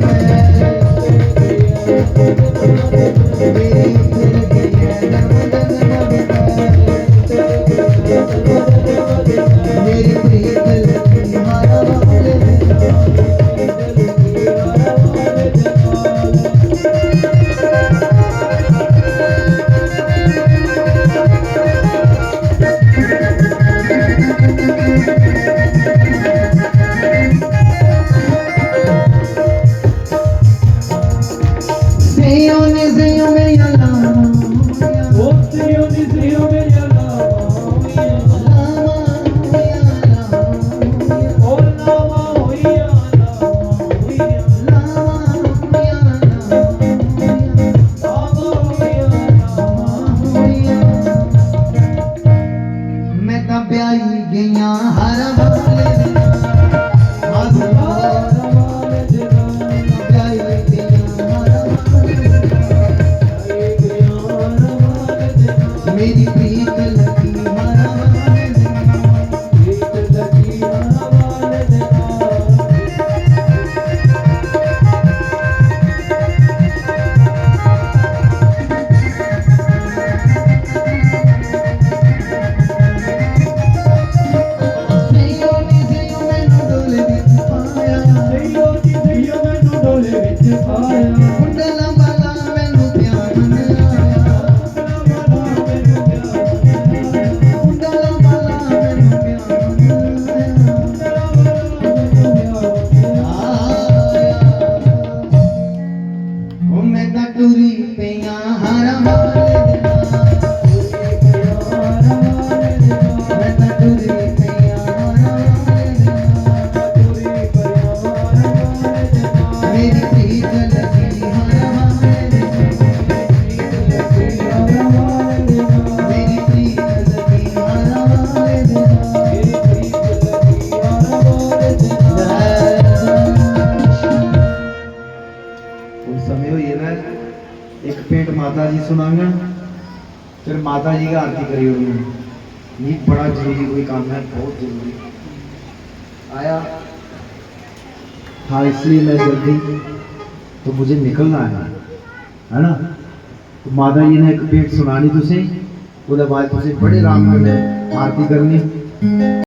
ਮੇਰੀ ਉਤਰ ਗਈ ਐ ਜਨਮ ਜਨਮ ਦੀ ਮੇਰੀ ਪ੍ਰੀਤ ਲੱਗੀ ਹਾਰਾ ਵਾਲੇ ਸਈਓ ਨੀ ਸਈਓ ਮੇਰੀਆਂ ਲਾਵਾਂ ਮੈਂ ਤਾਂ ਵਿਆਹੀ ਗਈਆਂ ਹਰ ਵਾਲੇ ਮੇਰੀ ਪ੍ਰੀਤ ਲੱਗੀ ਮਾਰਾ ਵਾਲੇ ਸਈਓ ਨੀ ਸਈਓ ਮੈਨੂੰ ਡੋਲੇ ਵਿੱਚ ਪਾਇਆ ਕੁੰਡਲਾਂ ਵਾਲਾ ਮੈਨੂੰ ਪਿਆਰ ਨਾ ਆਇਆ ਕੁੰਡਲਾਂ ਵਾਲਾ ਮੈਨੂੰ ਪਿਆਰ ਨਾ ਆਇਆ ਉਹ ਮੈਂ ਤਾਂ ਟੁਰੀ ਪਈਆਂ ਹਾਰਾਂ ਵਾਲੇ ਦੇ ਮੈਂ ਤਾਂ ਟੁਰੀ ਪਈਆਂ ਹਾਰਾਂ ਵਾਲੇ ਦੇ ਮੇਰੀ ਪ੍ਰੀਤ ਲੱਗੀ ਹਾਰਾਂ ਵਾਲੇ ਦੇ ਮੇਰੀ ਪ੍ਰੀਤ ਲੱਗੀ ਹਾਰਾਂ ਵਾਲੇ ਦੇ उस समय हुई है ना एक पेंट माता जी सुनांगा फिर माता जी का आरती करी होगी ये बड़ा जरूरी कोई काम है बहुत जरूरी आया हाँ इसलिए मैं जल्दी तो मुझे निकलना है ना तो माता जी ने एक पेंट सुनानी तुझे उसके बाद तुझे बड़े आराम में आरती करनी